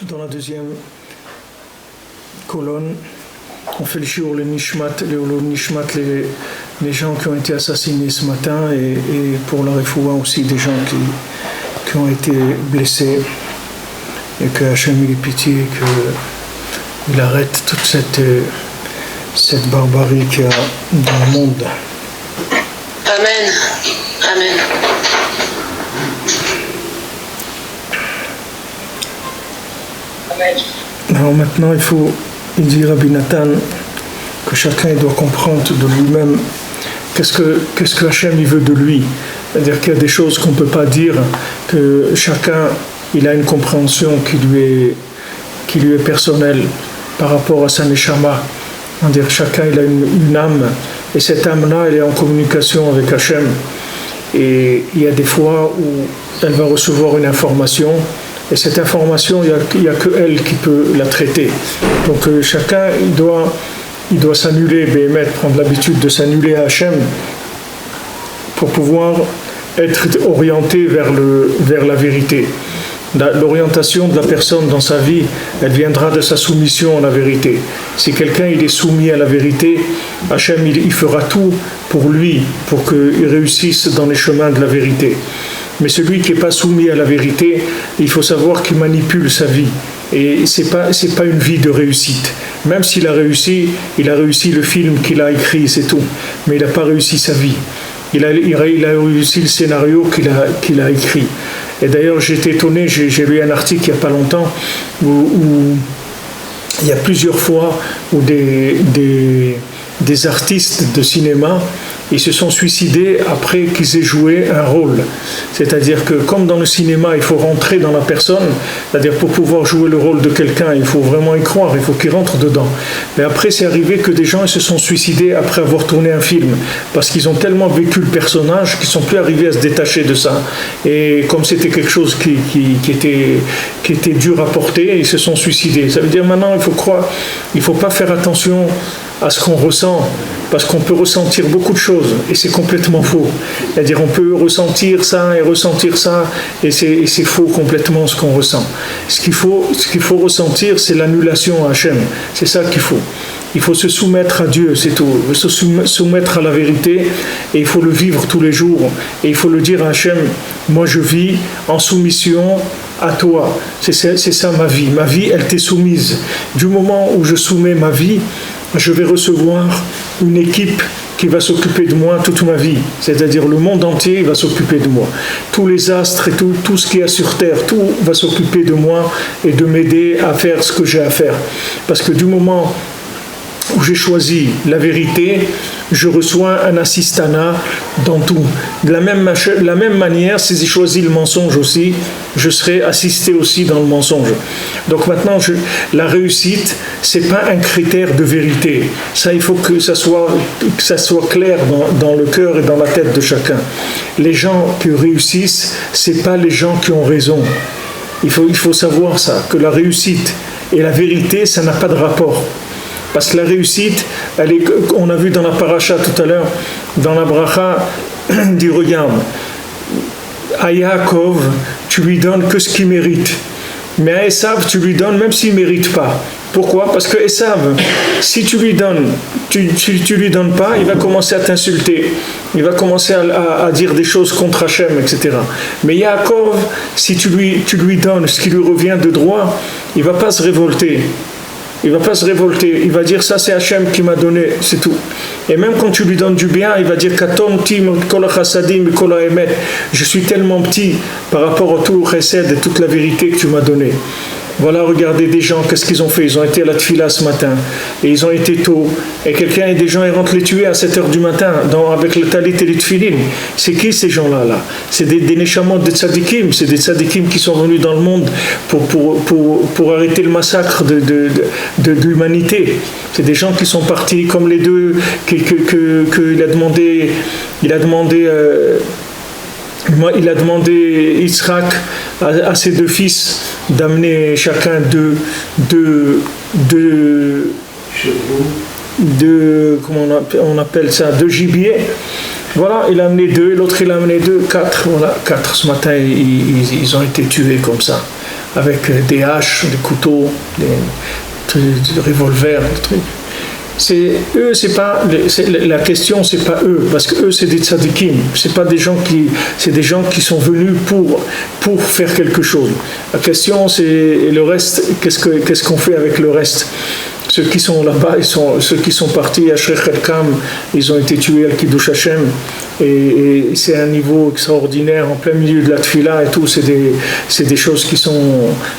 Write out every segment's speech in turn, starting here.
Dans la deuxième colonne, on fait le shiur, le nishmat, les gens qui ont été assassinés ce matin et pour la refoua aussi des gens qui ont été blessés, et que Hachem ait pitié, qu'il arrête toute cette barbarie qu'il y a dans le monde. Amen. Amen. Alors maintenant, il dit Rabbi Nathan que chacun doit comprendre de lui-même qu'est-ce que Hachem il veut de lui. C'est-à-dire qu'il y a des choses qu'on ne peut pas dire, que chacun il a une compréhension qui lui est personnelle par rapport à sa neshama. C'est-à-dire chacun il a une âme, et cette âme-là elle est en communication avec Hachem. Et il y a des fois où elle va recevoir une information, et cette information, il n'y a que elle qui peut la traiter. Donc chacun, il doit s'annuler, prendre l'habitude de s'annuler à Hachem pour pouvoir être orienté vers la vérité. L'orientation de la personne dans sa vie, elle viendra de sa soumission à la vérité. Si quelqu'un il est soumis à la vérité, Hachem il fera tout pour lui, pour qu'il réussisse dans les chemins de la vérité. Mais celui qui n'est pas soumis à la vérité, il faut savoir qu'il manipule sa vie. Et c'est pas une vie de réussite. Même s'il a réussi le film qu'il a écrit, c'est tout. Mais il n'a pas réussi sa vie. Il a réussi le scénario qu'il a écrit. Et d'ailleurs, j'étais étonné, j'ai lu un article il n'y a pas longtemps, où il y a plusieurs fois où des artistes de cinéma, ils se sont suicidés après qu'ils aient joué un rôle. C'est-à-dire que comme dans le cinéma, il faut rentrer dans la personne, c'est-à-dire pour pouvoir jouer le rôle de quelqu'un, il faut vraiment y croire, il faut qu'il rentre dedans. Mais après, c'est arrivé que des gens ils se sont suicidés après avoir tourné un film, parce qu'ils ont tellement vécu le personnage qu'ils ne sont plus arrivés à se détacher de ça. Et comme c'était quelque chose qui était dur à porter, ils se sont suicidés. Ça veut dire maintenant, il faut pas faire attention à ce qu'on ressent, parce qu'on peut ressentir beaucoup de choses, et c'est complètement faux. C'est-à-dire on peut ressentir ça, et c'est faux complètement ce qu'on ressent. Ce qu'il faut ressentir, c'est l'annulation à Hachem. C'est ça qu'il faut. Il faut se soumettre à Dieu, c'est tout. Il faut se soumettre à la vérité, et il faut le vivre tous les jours. Et il faut le dire à Hachem, moi je vis en soumission à toi. C'est ça ma vie. Ma vie, elle t'est soumise. Du moment où je soumets ma vie, je vais recevoir une équipe qui va s'occuper de moi toute ma vie. C'est-à-dire le monde entier va s'occuper de moi. Tous les astres et tout ce qu'il y a sur terre, tout va s'occuper de moi et de m'aider à faire ce que j'ai à faire. Parce que du moment où j'ai choisi la vérité, je reçois un assistanat dans tout. De la même manière, si j'ai choisi le mensonge aussi, je serai assisté aussi dans le mensonge. Donc maintenant, la réussite, c'est pas un critère de vérité. Ça, il faut que ça soit clair dans le cœur et dans la tête de chacun. Les gens qui réussissent, c'est pas les gens qui ont raison. Il faut savoir ça, que la réussite et la vérité, ça n'a pas de rapport. Parce que la réussite, on a vu dans la paracha tout à l'heure, dans la bracha, il dit regarde, à Yaakov, tu lui donnes que ce qu'il mérite. Mais à Esav, tu lui donnes même s'il ne mérite pas. Pourquoi ? Parce que Esav, si tu lui donnes, tu lui donnes pas, il va commencer à t'insulter. Il va commencer à dire des choses contre Hachem, etc. Mais Yaakov, si tu lui donnes ce qui lui revient de droit, il ne va pas se révolter. Il ne va pas se révolter, il va dire ça c'est Hachem qui m'a donné, c'est tout. Et même quand tu lui donnes du bien, il va dire je suis tellement petit par rapport au tout chesed et toute la vérité que tu m'as donné. Voilà, regardez des gens, qu'est-ce qu'ils ont fait? Ils ont été à la tfila ce matin, et ils ont été tôt, et des gens, ils rentrent les tuer à 7 heures du matin, avec le talit et les tfilin. C'est qui ces gens-là là? C'est des neshamot, des tzadikim, c'est des tzadikim qui sont venus dans le monde pour arrêter le massacre de l'humanité. C'est des gens qui sont partis comme les deux, qu'il a demandé, il a demandé Yitzhak à ses deux fils d'amener chacun deux comment on appelle ça, deux gibiers. Voilà, il a amené deux, l'autre il a amené deux, quatre. Voilà, quatre. Ce matin, ils ont été tués comme ça, avec des haches, des couteaux, des revolvers, des trucs. C'est eux, la question, c'est pas eux, parce que eux c'est des tzadikim, c'est pas des gens qui sont venus pour faire quelque chose. La question c'est le reste, qu'est-ce qu'on fait avec le reste? Ceux qui sont là-bas, ceux qui sont partis à Shrech El-Kam, ils ont été tués à Kiddush Hashem, et c'est un niveau extraordinaire en plein milieu de la tfila et tout. C'est des choses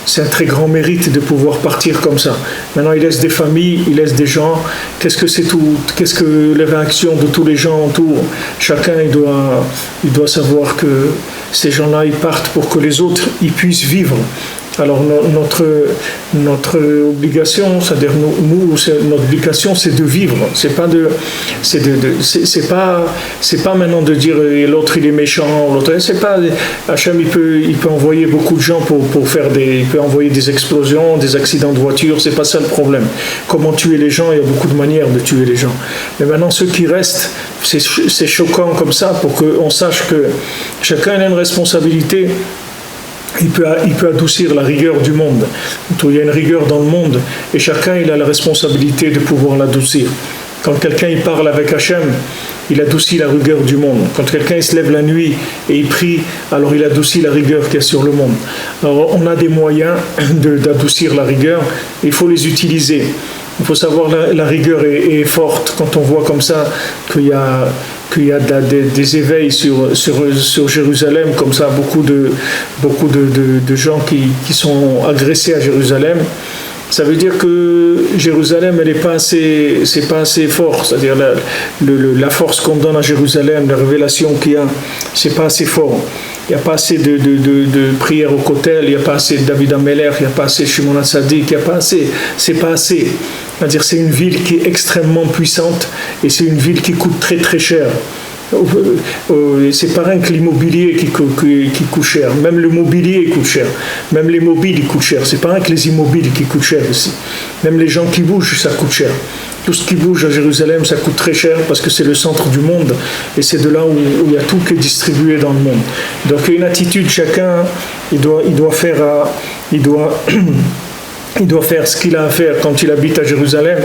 c'est un très grand mérite de pouvoir partir comme ça. Maintenant, il laisse des familles, il laisse des gens. Qu'est-ce que les réactions de tous les gens autour? Chacun, il doit savoir que ces gens-là, ils partent pour que les autres, ils puissent vivre. Alors notre obligation, c'est-à-dire notre obligation, c'est de vivre. C'est pas maintenant de dire l'autre il est méchant, l'autre c'est pas. Hachem il peut envoyer beaucoup de gens pour faire il peut envoyer des explosions, des accidents de voiture. C'est pas ça le problème. Comment tuer les gens? Il y a beaucoup de manières de tuer les gens. Mais maintenant ceux qui restent, c'est choquant comme ça pour qu'on sache que chacun a une responsabilité. Il peut adoucir la rigueur du monde. Il y a une rigueur dans le monde et chacun il a la responsabilité de pouvoir l'adoucir. Quand quelqu'un il parle avec Hachem, il adoucit la rigueur du monde. Quand quelqu'un il se lève la nuit et il prie, alors il adoucit la rigueur qu'il y a sur le monde. Alors on a des moyens d'adoucir la rigueur, il faut les utiliser. Il faut savoir la rigueur est forte quand on voit comme ça qu'il y a des éveils sur Jérusalem, comme ça, beaucoup de gens qui sont agressés à Jérusalem. Ça veut dire que Jérusalem, c'est pas assez fort. C'est-à-dire la force qu'on donne à Jérusalem, la révélation qu'il y a, c'est pas assez fort. Il n'y a pas assez de prières au Kotel, il n'y a pas assez de David Ameler, il n'y a pas assez de Shimon HaTzadik, il n'y a pas assez. C'est pas assez. C'est-à-dire c'est une ville qui est extrêmement puissante et c'est une ville qui coûte très très cher. C'est pas rien que l'immobilier qui coûte cher, même le mobilier coûte cher, même les mobiles ils coûtent cher, c'est pas rien que les immobiliers qui coûtent cher ici, même les gens qui bougent ça coûte cher. Tout ce qui bouge à Jérusalem ça coûte très cher parce que c'est le centre du monde et c'est de là où il y a tout qui est distribué dans le monde. Donc il y a une attitude, chacun il doit faire ce qu'il a à faire quand il habite à Jérusalem,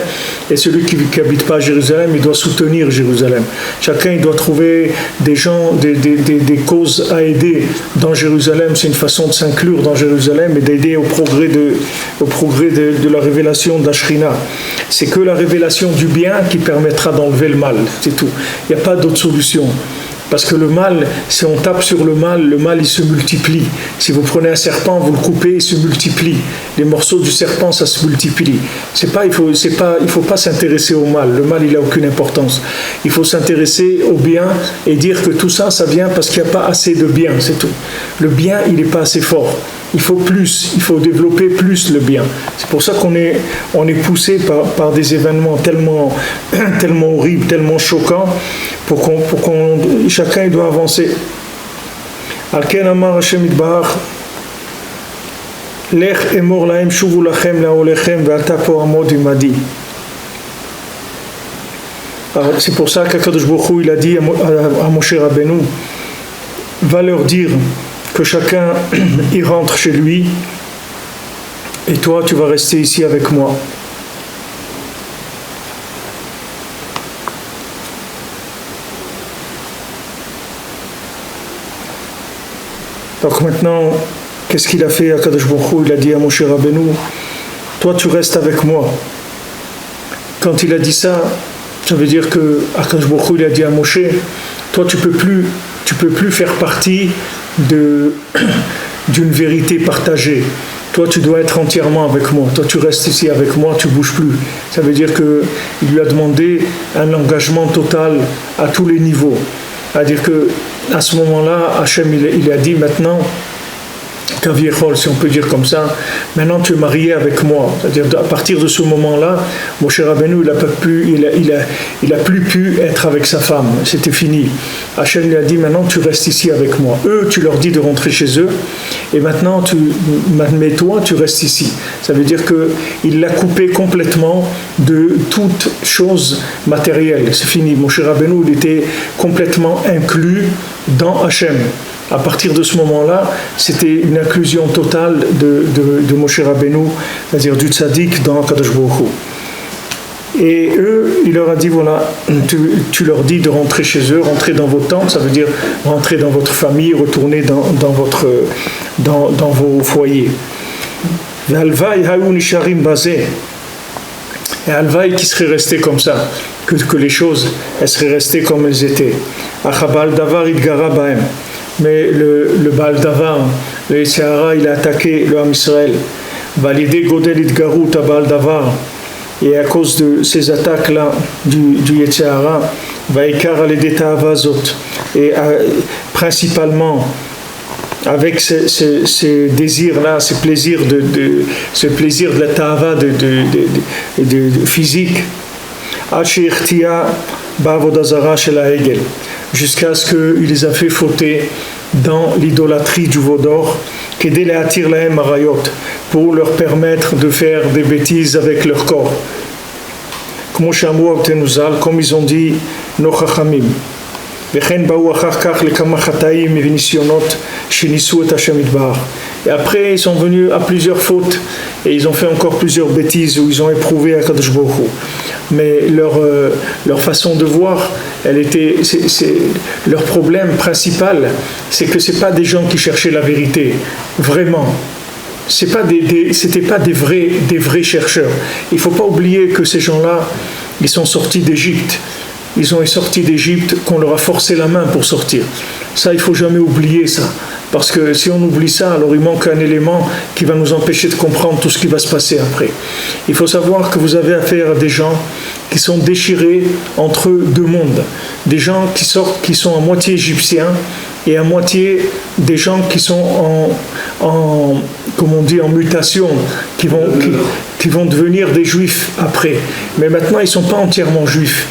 et celui qui n'habite pas à Jérusalem, il doit soutenir Jérusalem. Chacun il doit trouver des gens, des causes à aider dans Jérusalem. C'est une façon de s'inclure dans Jérusalem et d'aider au progrès de la révélation d'Ashrina. C'est que la révélation du bien qui permettra d'enlever le mal, c'est tout. Il n'y a pas d'autre solution. Parce que le mal, si on tape sur le mal il se multiplie. Si vous prenez un serpent, vous le coupez, il se multiplie. Les morceaux du serpent, ça se multiplie. Il faut pas s'intéresser au mal. Le mal, il n'a aucune importance. Il faut s'intéresser au bien et dire que tout ça, ça vient parce qu'il n'y a pas assez de bien, c'est tout. Le bien, il n'est pas assez fort. Il faut plus, il faut développer plus le bien. C'est pour ça qu'on est poussé par des événements tellement horribles, tellement choquants, pour qu'on chacun doit avancer. Al-Ken Amar Hashem Yitbarach Lech emor lahem shuvu lachem laolechem ve'ata po amod imadi. C'est pour ça qu'Akadosh Baruch Hu il a dit à Moshe Rabbeinu, va leur dire que chacun y rentre chez lui et toi tu vas rester ici avec moi. Donc maintenant, qu'est-ce qu'il a fait à Kadosh Baruch Hu? Il a dit à Moshe Rabbeinu, toi tu restes avec moi. Quand il a dit ça, ça veut dire que Kadosh Baruch Hu il a dit à Moshe, toi tu peux plus faire partie d'une vérité partagée. toi tu dois être entièrement avec moi, toi tu restes ici avec moi, tu bouges plus. Ça veut dire qu'il lui a demandé un engagement total à tous les niveaux. C'est-à-dire qu'à ce moment-là, Hachem il a dit maintenant, Kaviechol, si on peut dire comme ça, maintenant tu es marié avec moi. C'est-à-dire à partir de ce moment-là, Moshe Rabbeinu il a plus pu être avec sa femme, c'était fini. Hachem lui a dit maintenant tu restes ici avec moi. Eux, tu leur dis de rentrer chez eux, et maintenant toi tu restes ici. Ça veut dire qu'il l'a coupé complètement de toute chose matérielle. C'est fini. Moshe Rabbeinu il était complètement inclus dans Hachem. À partir de ce moment-là, c'était une inclusion totale de Moshe Rabbeinu, c'est-à-dire du tzaddik dans Kadosh Baruch Hu. Et eux, il leur a dit, voilà, tu leur dis de rentrer chez eux, rentrer dans vos tentes, ça veut dire rentrer dans votre famille, retourner dans vos foyers. Et Alvaï qui serait resté comme ça, que les choses, elles seraient restées comme elles étaient. Achabal Davar Idgara Bahem. Mais le Baal Davar, le Yetzirah, il a attaqué le Ham Israël. Validé Godel Idgarut à Baal Davar. Et à cause de ces attaques-là du Yetzirah, Vaikar Alede Ta'avazot. Et principalement avec ces désirs-là, ce plaisir de la Ta'ava de physique. Achirtia Bavodazara Shel Ha'egel. Jusqu'à ce qu'il les a fait fauter dans l'idolâtrie du veau d'or, pour leur permettre de faire des bêtises avec leur corps. Comme ils ont dit nos chachamim. Et après ils sont venus à plusieurs fautes et ils ont fait encore plusieurs bêtises où ils ont éprouvé à Kadosh Baruch Hu. Mais leur façon de voir, leur problème principal, c'est que c'est pas des gens qui cherchaient la vérité, vraiment. C'était pas des vrais chercheurs. Il faut pas oublier que ces gens-là, ils sont sortis d'Égypte. Ils ont sorti d'Égypte, qu'on leur a forcé la main pour sortir. Ça, il faut jamais oublier ça. Parce que si on oublie ça, alors il manque un élément qui va nous empêcher de comprendre tout ce qui va se passer après. Il faut savoir que vous avez affaire à des gens qui sont déchirés entre deux mondes. Des gens qui sont à moitié égyptiens et à moitié des gens qui sont en mutation, qui vont devenir des juifs après. Mais maintenant, ils ne sont pas entièrement juifs.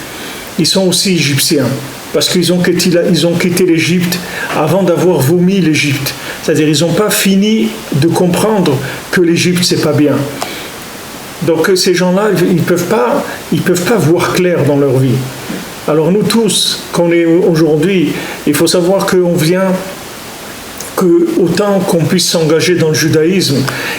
Ils sont aussi égyptiens. Parce qu'ils ont quitté l'Égypte avant d'avoir vomi l'Égypte. C'est-à-dire ils n'ont pas fini de comprendre que l'Égypte c'est pas bien. Donc ces gens-là, ils peuvent pas voir clair dans leur vie. Alors nous tous, qu'on est aujourd'hui, il faut savoir qu'on vient, que autant qu'on puisse s'engager dans le judaïsme,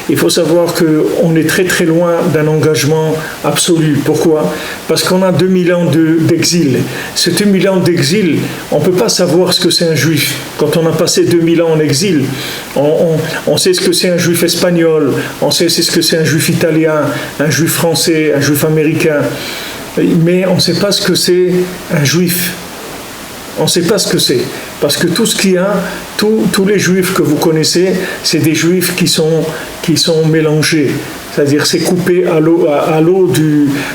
il faut savoir qu'on est très très loin d'un engagement absolu. Pourquoi ? Parce qu'on a 2000 ans d'exil. Ces 2000 ans d'exil, on ne peut pas savoir ce que c'est un juif. Quand on a passé 2000 ans en exil, on sait ce que c'est un juif espagnol, on sait ce que c'est un juif italien, un juif français, un juif américain. Mais on ne sait pas ce que c'est un juif. On ne sait pas ce que c'est. Parce que tout ce qu'il y a, tous les juifs que vous connaissez, c'est des juifs qui sont mélangés. C'est-à-dire c'est coupé à l'eau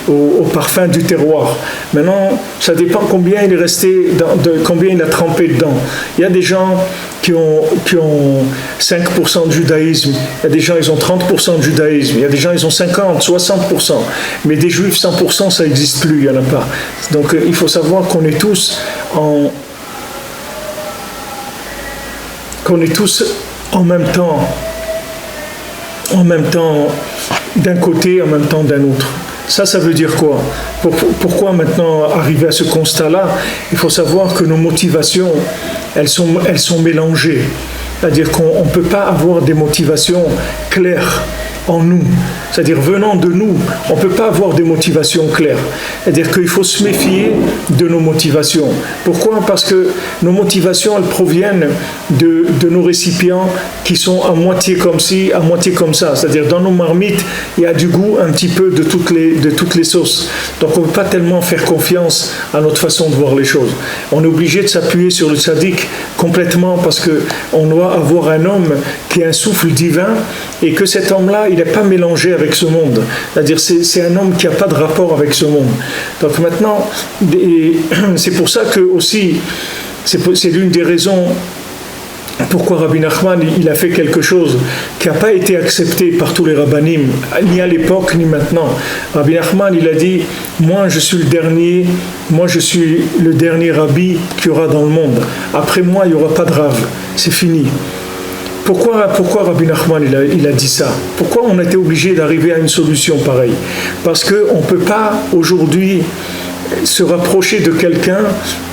au parfum du terroir. Maintenant, ça dépend combien il est resté, combien il a trempé dedans. Il y a des gens qui ont 5% de judaïsme, il y a des gens ils ont 30% de judaïsme, il y a des gens ils ont 50, 60%. Mais des juifs 100%, ça n'existe plus, il n'y en a pas. Donc il faut savoir qu'on est tous en même temps d'un côté, en même temps d'un autre. Ça veut dire quoi ? Pourquoi maintenant arriver à ce constat-là ? Il faut savoir que nos motivations, elles sont mélangées. C'est-à-dire qu'on ne peut pas avoir des motivations claires. en nous, c'est-à-dire venant de nous, on ne peut pas avoir des motivations claires. C'est-à-dire qu'il faut se méfier de nos motivations. Pourquoi ? Parce que nos motivations, elles proviennent de nos récipients qui sont à moitié comme ci, à moitié comme ça. C'est-à-dire dans nos marmites, il y a du goût un petit peu de toutes les sauces. Donc on ne peut pas tellement faire confiance à notre façon de voir les choses. On est obligé de s'appuyer sur le tzaddik complètement parce qu'on doit avoir un homme qui a un souffle divin et que cet homme-là, il n'est pas mélangé avec ce monde. C'est-à-dire c'est un homme qui n'a pas de rapport avec ce monde. Donc maintenant, c'est pour ça que aussi, c'est l'une des raisons pourquoi Rabbi Nachman il a fait quelque chose qui n'a pas été accepté par tous les rabbanim, ni à l'époque ni maintenant. Rabbi Nachman il a dit, moi je suis le dernier rabbi qu'il y aura dans le monde. Après moi il n'y aura pas de rave, c'est fini. Pourquoi Rabbi Nachman il a dit ça ? Pourquoi on a été obligé d'arriver à une solution pareille ? Parce qu'on ne peut pas aujourd'hui se rapprocher de quelqu'un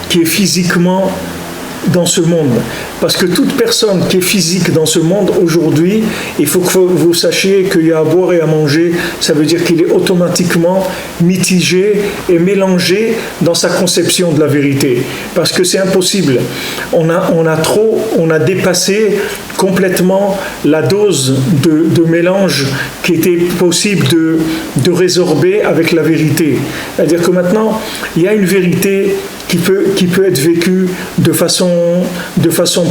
qui est physiquement dans ce monde. Parce que toute personne qui est physique dans ce monde aujourd'hui, il faut que vous sachiez qu'il y a à boire et à manger, ça veut dire qu'il est automatiquement mitigé et mélangé dans sa conception de la vérité. Parce que c'est impossible. On a dépassé complètement la dose de mélange qui était possible de résorber avec la vérité. C'est-à-dire que maintenant, il y a une vérité qui peut être vécue de façon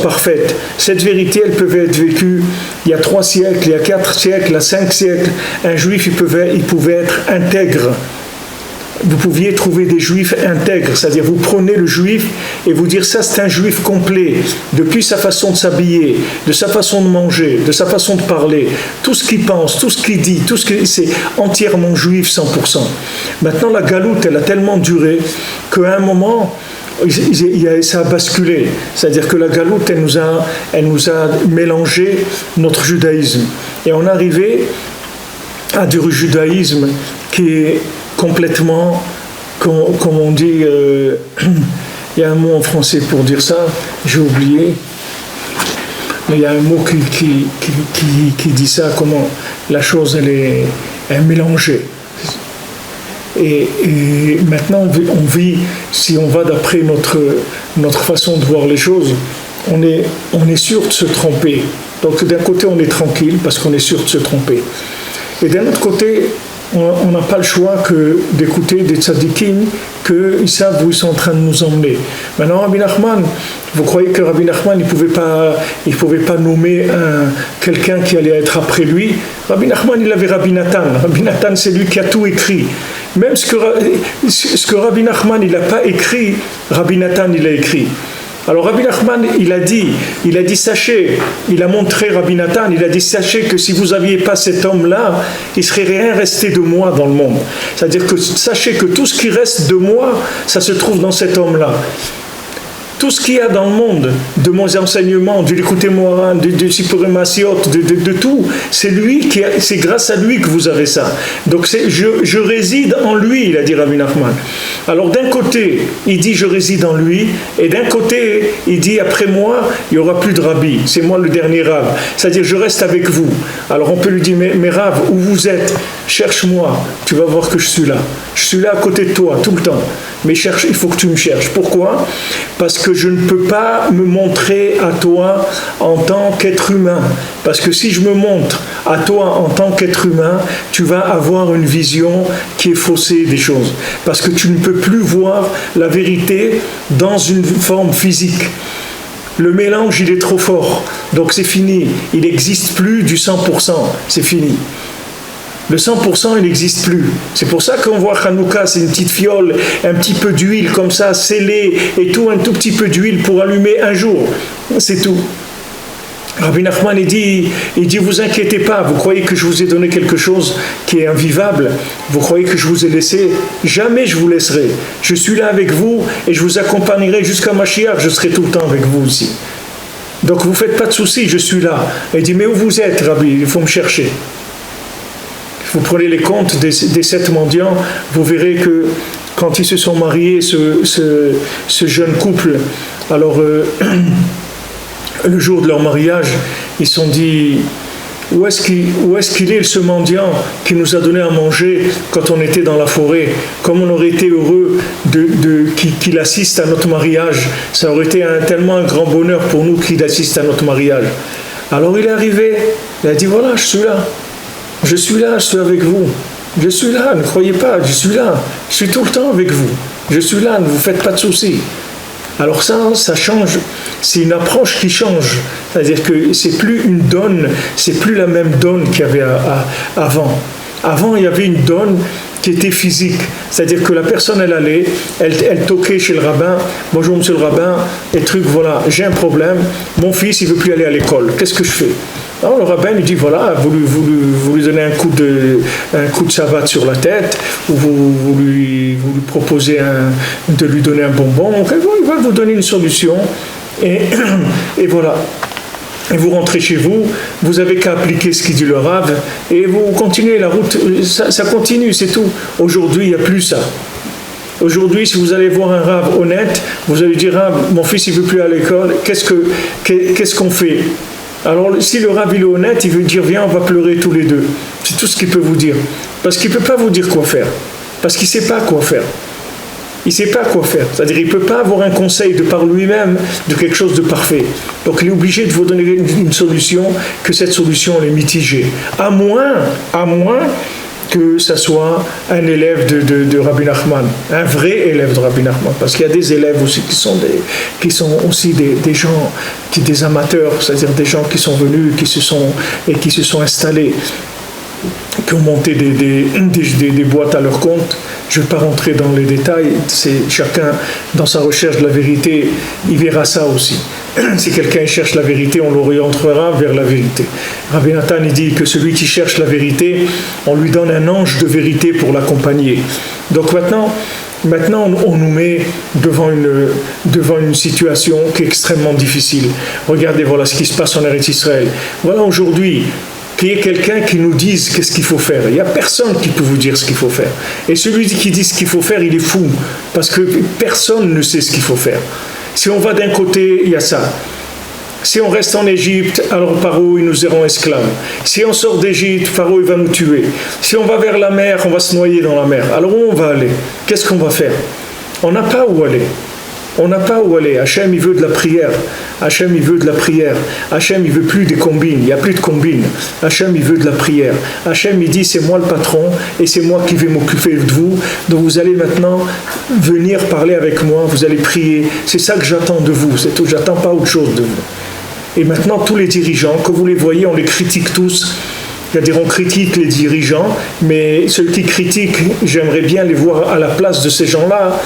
parfaite. Cette vérité, elle peut être vécue il y a 3 siècles, il y a 4 siècles, il y a 5 siècles. Un juif, il pouvait être intègre. Vous pouviez trouver des juifs intègres, c'est-à-dire vous prenez le juif et vous dire ça c'est un juif complet, depuis sa façon de s'habiller, de sa façon de manger, de sa façon de parler, tout ce qu'il pense, tout ce qu'il dit, c'est entièrement juif 100%. Maintenant la galoute elle a tellement duré qu'à un moment ça a basculé, c'est-à-dire que la galoute elle nous a mélangé notre judaïsme et on est arrivé à du judaïsme qui est complètement, comme on dit, il y a un mot en français pour dire ça, j'ai oublié, mais il y a un mot qui dit ça, comment la chose elle est mélangée. Et maintenant on vit, si on va d'après notre façon de voir les choses, on est sûr de se tromper. Donc d'un côté on est tranquille parce qu'on est sûr de se tromper. Et d'un autre côté, on n'a pas le choix que d'écouter des tzadikim qu'ils savent où ils sont en train de nous emmener. Maintenant, Rabbi Nachman, vous croyez que Rabbi Nachman, il pouvait pas nommer quelqu'un qui allait être après lui? Rabbi Nachman, il avait Rabbi Nathan. Rabbi Nathan, c'est lui qui a tout écrit. Même ce que Rabbi Nachman, il n'a pas écrit, Rabbi Nathan, il a écrit. Alors Rabbi Nachman, il a dit, sachez, il a montré Rabbi Nathan, il a dit, sachez que si vous n'aviez pas cet homme-là, il ne serait rien resté de moi dans le monde. C'est-à-dire que sachez que tout ce qui reste de moi, ça se trouve dans cet homme-là. Tout ce qu'il y a dans le monde, de mon enseignement, du Likutei Moharan, du Sipurim Maasiot, de tout, c'est grâce à lui que vous avez ça. Donc je réside en lui, il a dit Rabbi Nachman. Alors d'un côté, il dit je réside en lui, et d'un côté, il dit après moi, il n'y aura plus de rabbi, c'est moi le dernier rab. C'est-à-dire je reste avec vous. Alors on peut lui dire, mais rab, où vous êtes? Cherche-moi, tu vas voir que je suis là. Je suis là à côté de toi, tout le temps. Mais il faut que tu me cherches. Pourquoi ? Parce que je ne peux pas me montrer à toi en tant qu'être humain. Parce que si je me montre à toi en tant qu'être humain, tu vas avoir une vision qui est faussée des choses. Parce que tu ne peux plus voir la vérité dans une forme physique. Le mélange, il est trop fort. Donc c'est fini. Il n'existe plus du 100%. C'est fini. Le 100%, il n'existe plus. C'est pour ça qu'on voit Hanouka, c'est une petite fiole, un petit peu d'huile comme ça, scellée, et tout, un tout petit peu d'huile pour allumer un jour. C'est tout. Rabbi Nachman, il dit, vous inquiétez pas, vous croyez que je vous ai donné quelque chose qui est invivable, vous croyez que je vous ai laissé, jamais je vous laisserai. Je suis là avec vous et je vous accompagnerai jusqu'à Mashiach, je serai tout le temps avec vous aussi. Donc vous ne faites pas de soucis, je suis là. Il dit, mais où vous êtes, Rabbi? Il faut me chercher. Vous prenez les comptes des 7 mendiants, vous verrez que quand ils se sont mariés, ce jeune couple, alors le jour de leur mariage, ils se sont dit, Où est-ce qu'il est ce mendiant qui nous a donné à manger quand on était dans la forêt? Comme on aurait été heureux qu'il assiste à notre mariage. Ça aurait été tellement un grand bonheur pour nous qu'il assiste à notre mariage. Alors il est arrivé, il a dit voilà, je suis là, je suis avec vous, je suis là, ne croyez pas, je suis là, je suis tout le temps avec vous, je suis là, ne vous faites pas de soucis. Alors ça change, c'est une approche qui change, c'est-à-dire que c'est plus une donne, c'est plus la même donne qu'il y avait avant. Avant, il y avait une donne qui était physique, c'est-à-dire que la personne, elle allait, elle toquait chez le rabbin, bonjour monsieur le rabbin, et truc, voilà, j'ai un problème, mon fils, il ne veut plus aller à l'école, qu'est-ce que je fais? Alors le rabbin lui dit, voilà, vous lui donnez un coup de savate sur la tête, ou vous lui proposez de lui donner un bonbon, il va vous donner une solution, et voilà. Et vous rentrez chez vous, vous avez qu'à appliquer ce qu'il dit le Rav, et vous continuez la route, ça continue, c'est tout. Aujourd'hui, il n'y a plus ça. Aujourd'hui, si vous allez voir un Rav honnête, vous allez dire, Rav, mon fils il ne veut plus aller à l'école, qu'est-ce qu'on fait? Alors, si le Rav il est honnête, il veut dire, viens, on va pleurer tous les deux. C'est tout ce qu'il peut vous dire. Parce qu'il ne peut pas vous dire quoi faire. Parce qu'il ne sait pas quoi faire. Il ne sait pas quoi faire. C'est-à-dire qu'il ne peut pas avoir un conseil de par lui-même de quelque chose de parfait. Donc il est obligé de vous donner une solution, que cette solution elle est mitigée. À moins que ça soit un élève de Rabbi Nachman, un vrai élève de Rabbi Nachman. Parce qu'il y a des élèves aussi qui sont aussi des gens, des amateurs, c'est-à-dire des gens qui sont venus, qui se sont installés, qui ont monté des boîtes à leur compte. Je ne vais pas rentrer dans les détails, c'est chacun dans sa recherche de la vérité, il verra ça aussi. Si quelqu'un cherche la vérité, on l'orientera vers la vérité. Rabbi Nathan il dit que celui qui cherche la vérité, on lui donne un ange de vérité pour l'accompagner. Donc maintenant on nous met devant une situation qui est extrêmement difficile. Regardez, voilà ce qui se passe en Eretz Israël. Voilà aujourd'hui, qu'il y ait quelqu'un qui nous dise qu'est-ce qu'il faut faire. Il n'y a personne qui peut vous dire ce qu'il faut faire. Et celui qui dit ce qu'il faut faire, il est fou. Parce que personne ne sait ce qu'il faut faire. Si on va d'un côté, il y a ça. Si on reste en Égypte, alors Paro, ils nous erront esclaves. Si on sort d'Égypte, Paro, il va nous tuer. Si on va vers la mer, on va se noyer dans la mer. Alors où on va aller? Qu'est-ce qu'on va faire? On n'a pas où aller. On n'a pas où aller. Hachem, il veut de la prière. Hachem, il veut de la prière. Hachem, il veut plus des combines. Il n'y a plus de combines. Hachem, il veut de la prière. Hachem, il dit, c'est moi le patron et c'est moi qui vais m'occuper de vous. Donc vous allez maintenant venir parler avec moi. Vous allez prier. C'est ça que j'attends de vous. C'est tout. J'attends pas autre chose de vous. Et maintenant, tous les dirigeants, que vous les voyez, on les critique tous. C'est-à-dire on critique les dirigeants, mais ceux qui critiquent, j'aimerais bien les voir à la place de ces gens-là,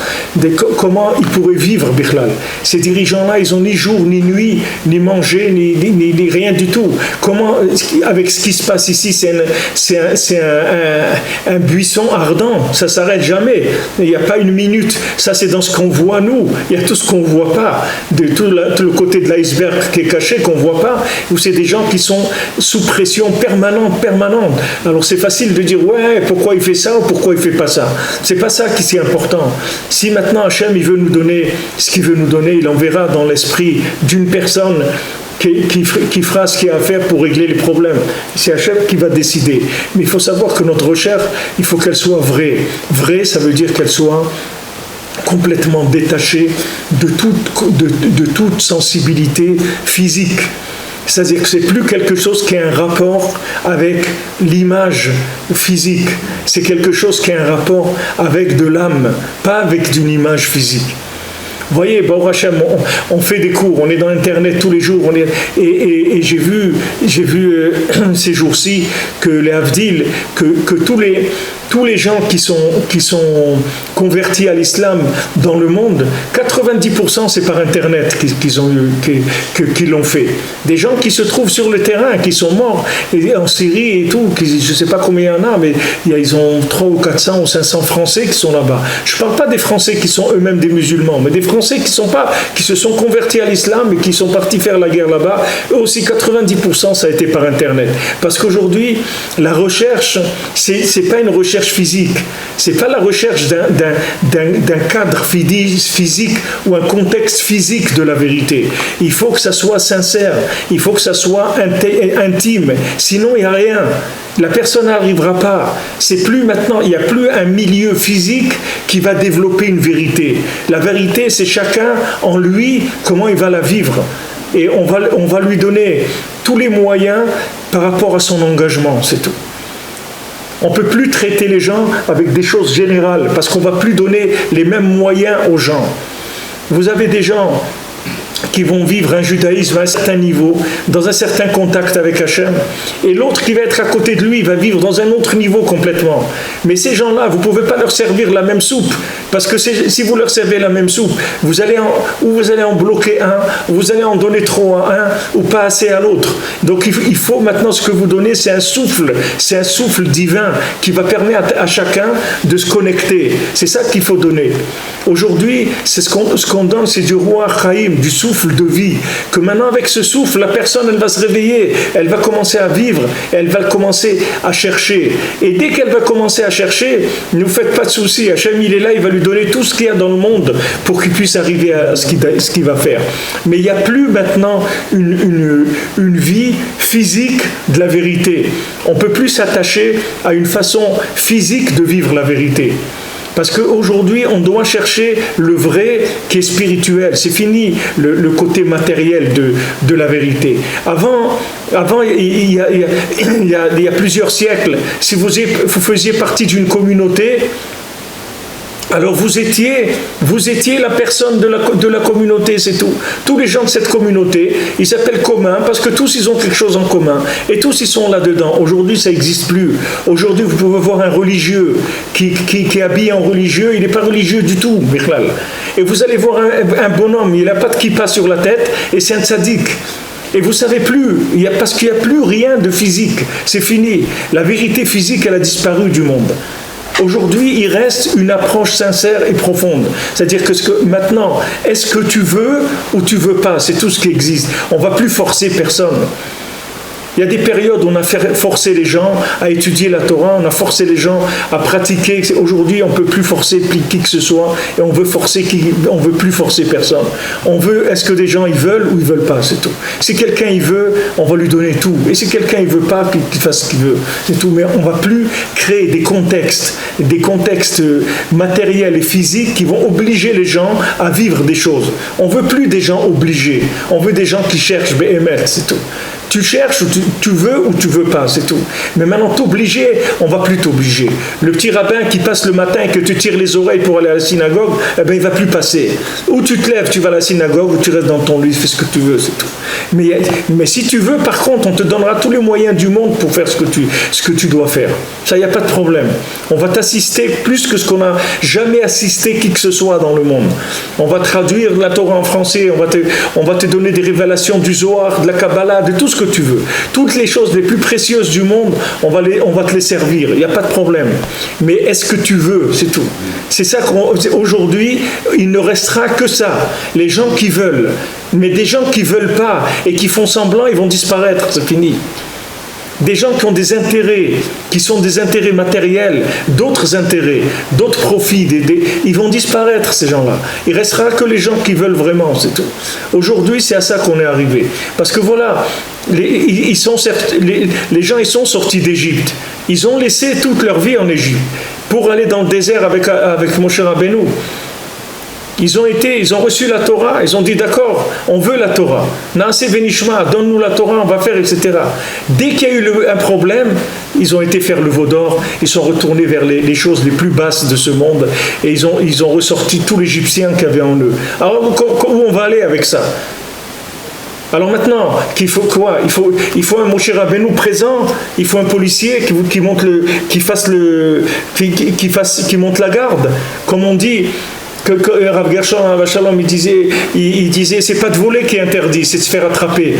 comment ils pourraient vivre, Bichlal. Ces dirigeants-là, ils n'ont ni jour, ni nuit, ni manger, ni rien du tout. Comment, avec ce qui se passe ici, c'est un buisson ardent, ça ne s'arrête jamais. Il n'y a pas une minute. Ça, c'est dans ce qu'on voit, nous. Il y a tout ce qu'on ne voit pas, tout le côté de l'iceberg qui est caché, qu'on ne voit pas, où c'est des gens qui sont sous pression permanente. Alors c'est facile de dire ouais, pourquoi il fait ça ou pourquoi il fait pas ça. C'est pas ça qui est important. Si maintenant Hachem il veut nous donner ce qu'il veut nous donner, il enverra dans l'esprit d'une personne qui fera ce qu'il y a à faire pour régler les problèmes. C'est Hachem qui va décider. Mais il faut savoir que notre recherche, il faut qu'elle soit vraie. Vraie, ça veut dire qu'elle soit complètement détachée de toute sensibilité physique. C'est-à-dire que c'est plus quelque chose qui a un rapport avec l'image physique. C'est quelque chose qui a un rapport avec de l'âme, pas avec une image physique. Vous voyez, Baruch Hashem, on fait des cours, on est dans Internet tous les jours, et j'ai vu ces jours-ci que les Havdil, que tous les gens qui sont convertis à l'islam dans le monde, 90% c'est par Internet qu'ils l'ont fait. Des gens qui se trouvent sur le terrain, qui sont morts en Syrie et tout, je ne sais pas combien il y en a, mais ils ont 300 ou 400 ou 500 Français qui sont là-bas. Je ne parle pas des Français qui sont eux-mêmes des musulmans, mais des Français qui se sont convertis à l'islam et qui sont partis faire la guerre là-bas. Eux aussi, 90% ça a été par Internet. Parce qu'aujourd'hui, la recherche, c'est pas une recherche physique, c'est pas la recherche d'un d'un cadre physique ou un contexte physique de la vérité. Il faut que ça soit sincère, il faut que ça soit intime, sinon il n'y a rien. La personne n'arrivera pas. C'est plus maintenant, il n'y a plus un milieu physique qui va développer une vérité. La vérité, c'est chacun en lui, comment il va la vivre. Et on va lui donner tous les moyens par rapport à son engagement, c'est tout. On ne peut plus traiter les gens avec des choses générales parce qu'on ne va plus donner les mêmes moyens aux gens. Vous avez des gens qui vont vivre un judaïsme à un certain niveau, dans un certain contact avec Hachem, et l'autre qui va être à côté de lui va vivre dans un autre niveau complètement. Mais ces gens-là, vous ne pouvez pas leur servir la même soupe, parce que si vous leur servez la même soupe, vous allez en bloquer un, vous allez en donner trop à un, ou pas assez à l'autre. Donc il faut maintenant, ce que vous donnez, c'est un souffle divin qui va permettre à chacun de se connecter. C'est ça qu'il faut donner. Aujourd'hui, c'est ce qu'on donne, c'est du roi Chaim, du souffle de vie, que maintenant avec ce souffle, la personne, elle va se réveiller, elle va commencer à vivre, elle va commencer à chercher. Et dès qu'elle va commencer à chercher, ne vous faites pas de soucis, Hachem, il est là, il va lui donner tout ce qu'il y a dans le monde pour qu'il puisse arriver à ce qu'il va faire. Mais il n'y a plus maintenant une vie physique de la vérité. On ne peut plus s'attacher à une façon physique de vivre la vérité. Parce qu'aujourd'hui, on doit chercher le vrai qui est spirituel. C'est fini le côté matériel de la vérité. Avant il y a plusieurs siècles, si vous faisiez partie d'une communauté, alors vous étiez la personne de la communauté, c'est tout. Tous les gens de cette communauté, ils s'appellent communs parce que tous ils ont quelque chose en commun. Et tous ils sont là-dedans. Aujourd'hui, ça n'existe plus. Aujourd'hui, vous pouvez voir un religieux qui est habillé en religieux, il n'est pas religieux du tout, Michlal. Et vous allez voir un bonhomme, il n'a pas de kippa sur la tête et c'est un tzaddik. Et vous ne savez plus, parce qu'il n'y a plus rien de physique. C'est fini. La vérité physique, elle a disparu du monde. Aujourd'hui, il reste une approche sincère et profonde. C'est-à-dire que maintenant, est-ce que tu veux ou tu veux pas? C'est tout ce qui existe. On ne va plus forcer personne. Il y a des périodes où on a forcé les gens à étudier la Torah, on a forcé les gens à pratiquer. Aujourd'hui, on ne peut plus forcer qui que ce soit et on veut plus forcer personne. On veut, est-ce que des gens ils veulent ou ils veulent pas, c'est tout. Si quelqu'un il veut, on va lui donner tout. Et si quelqu'un il veut pas, qu'il fasse ce qu'il veut, c'est tout. Mais on ne va plus créer des contextes matériels et physiques qui vont obliger les gens à vivre des choses. On ne veut plus des gens obligés. On veut des gens qui cherchent Béhémet, c'est tout. Tu cherches, tu veux ou tu veux pas, c'est tout. Mais maintenant, t'obliger, on va plus t'obliger. Le petit rabbin qui passe le matin et que tu tires les oreilles pour aller à la synagogue, eh ben, il va plus passer. Ou tu te lèves, tu vas à la synagogue, ou tu restes dans ton lit, fais ce que tu veux, c'est tout. Mais si tu veux, par contre, on te donnera tous les moyens du monde pour faire ce que tu dois faire. Ça, il n'y a pas de problème. On va t'assister plus que ce qu'on n'a jamais assisté qui que ce soit dans le monde. On va traduire la Torah en français, on va te donner des révélations du Zohar, de la Kabbalah, de tout ce que tu veux. Toutes les choses les plus précieuses du monde, on va te les servir. Il n'y a pas de problème. Mais est-ce que tu veux? C'est tout. C'est ça qu'aujourd'hui, il ne restera que ça. Les gens qui veulent. Mais des gens qui ne veulent pas et qui font semblant, ils vont disparaître. C'est fini. Des gens qui ont des intérêts, qui sont des intérêts matériels, d'autres intérêts, d'autres profits, ils vont disparaître, ces gens-là. Il ne restera que les gens qui veulent vraiment, c'est tout. Aujourd'hui, c'est à ça qu'on est arrivé. Parce que voilà, les gens, ils sont sortis d'Égypte. Ils ont laissé toute leur vie en Égypte pour aller dans le désert avec Moshe Rabbeinu. Ils ont reçu la Torah, ils ont dit d'accord, on veut la Torah. Naaseh Venishma, donne-nous la Torah, on va faire, etc. Dès qu'il y a eu un problème, ils ont été faire le veau d'or, ils sont retournés vers les choses les plus basses de ce monde et ils ont ressorti tout l'Égyptien qu'il y avait en eux. Alors, où on va aller avec ça? Alors maintenant, qu'il faut quoi? Il faut un Moshe Rabbeinu présent, il faut un policier qui monte la garde, comme on dit. Que Rav Gershon Shalom il disait c'est pas de voler qui est interdit, c'est de se faire attraper.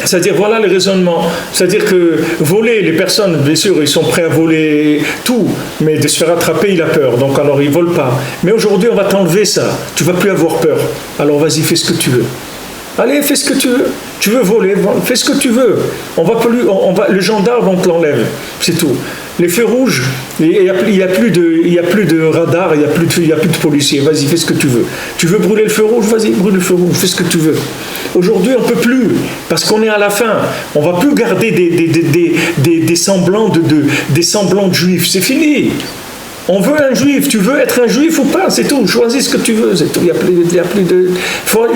C'est-à-dire voilà le raisonnement. C'est-à-dire que voler, les personnes, bien sûr, ils sont prêts à voler tout, mais de se faire attraper, il a peur. Donc alors ils volent pas. Mais aujourd'hui, on va t'enlever ça. Tu vas plus avoir peur. Alors vas-y, fais ce que tu veux. Allez, fais ce que tu veux. Tu veux voler, fais ce que tu veux. Le gendarme, on te l'enlève. C'est tout. Les feux rouges, il n'y a plus de radar, il n'y a plus de policiers. Vas-y, fais ce que tu veux. Tu veux brûler le feu rouge, vas-y, brûle le feu rouge, fais ce que tu veux. Aujourd'hui, on ne peut plus, parce qu'on est à la fin. On ne va plus garder des semblants de juifs. C'est fini. On veut un juif. Tu veux être un juif ou pas? C'est tout. Choisis ce que tu veux. C'est tout. Il y a plus de...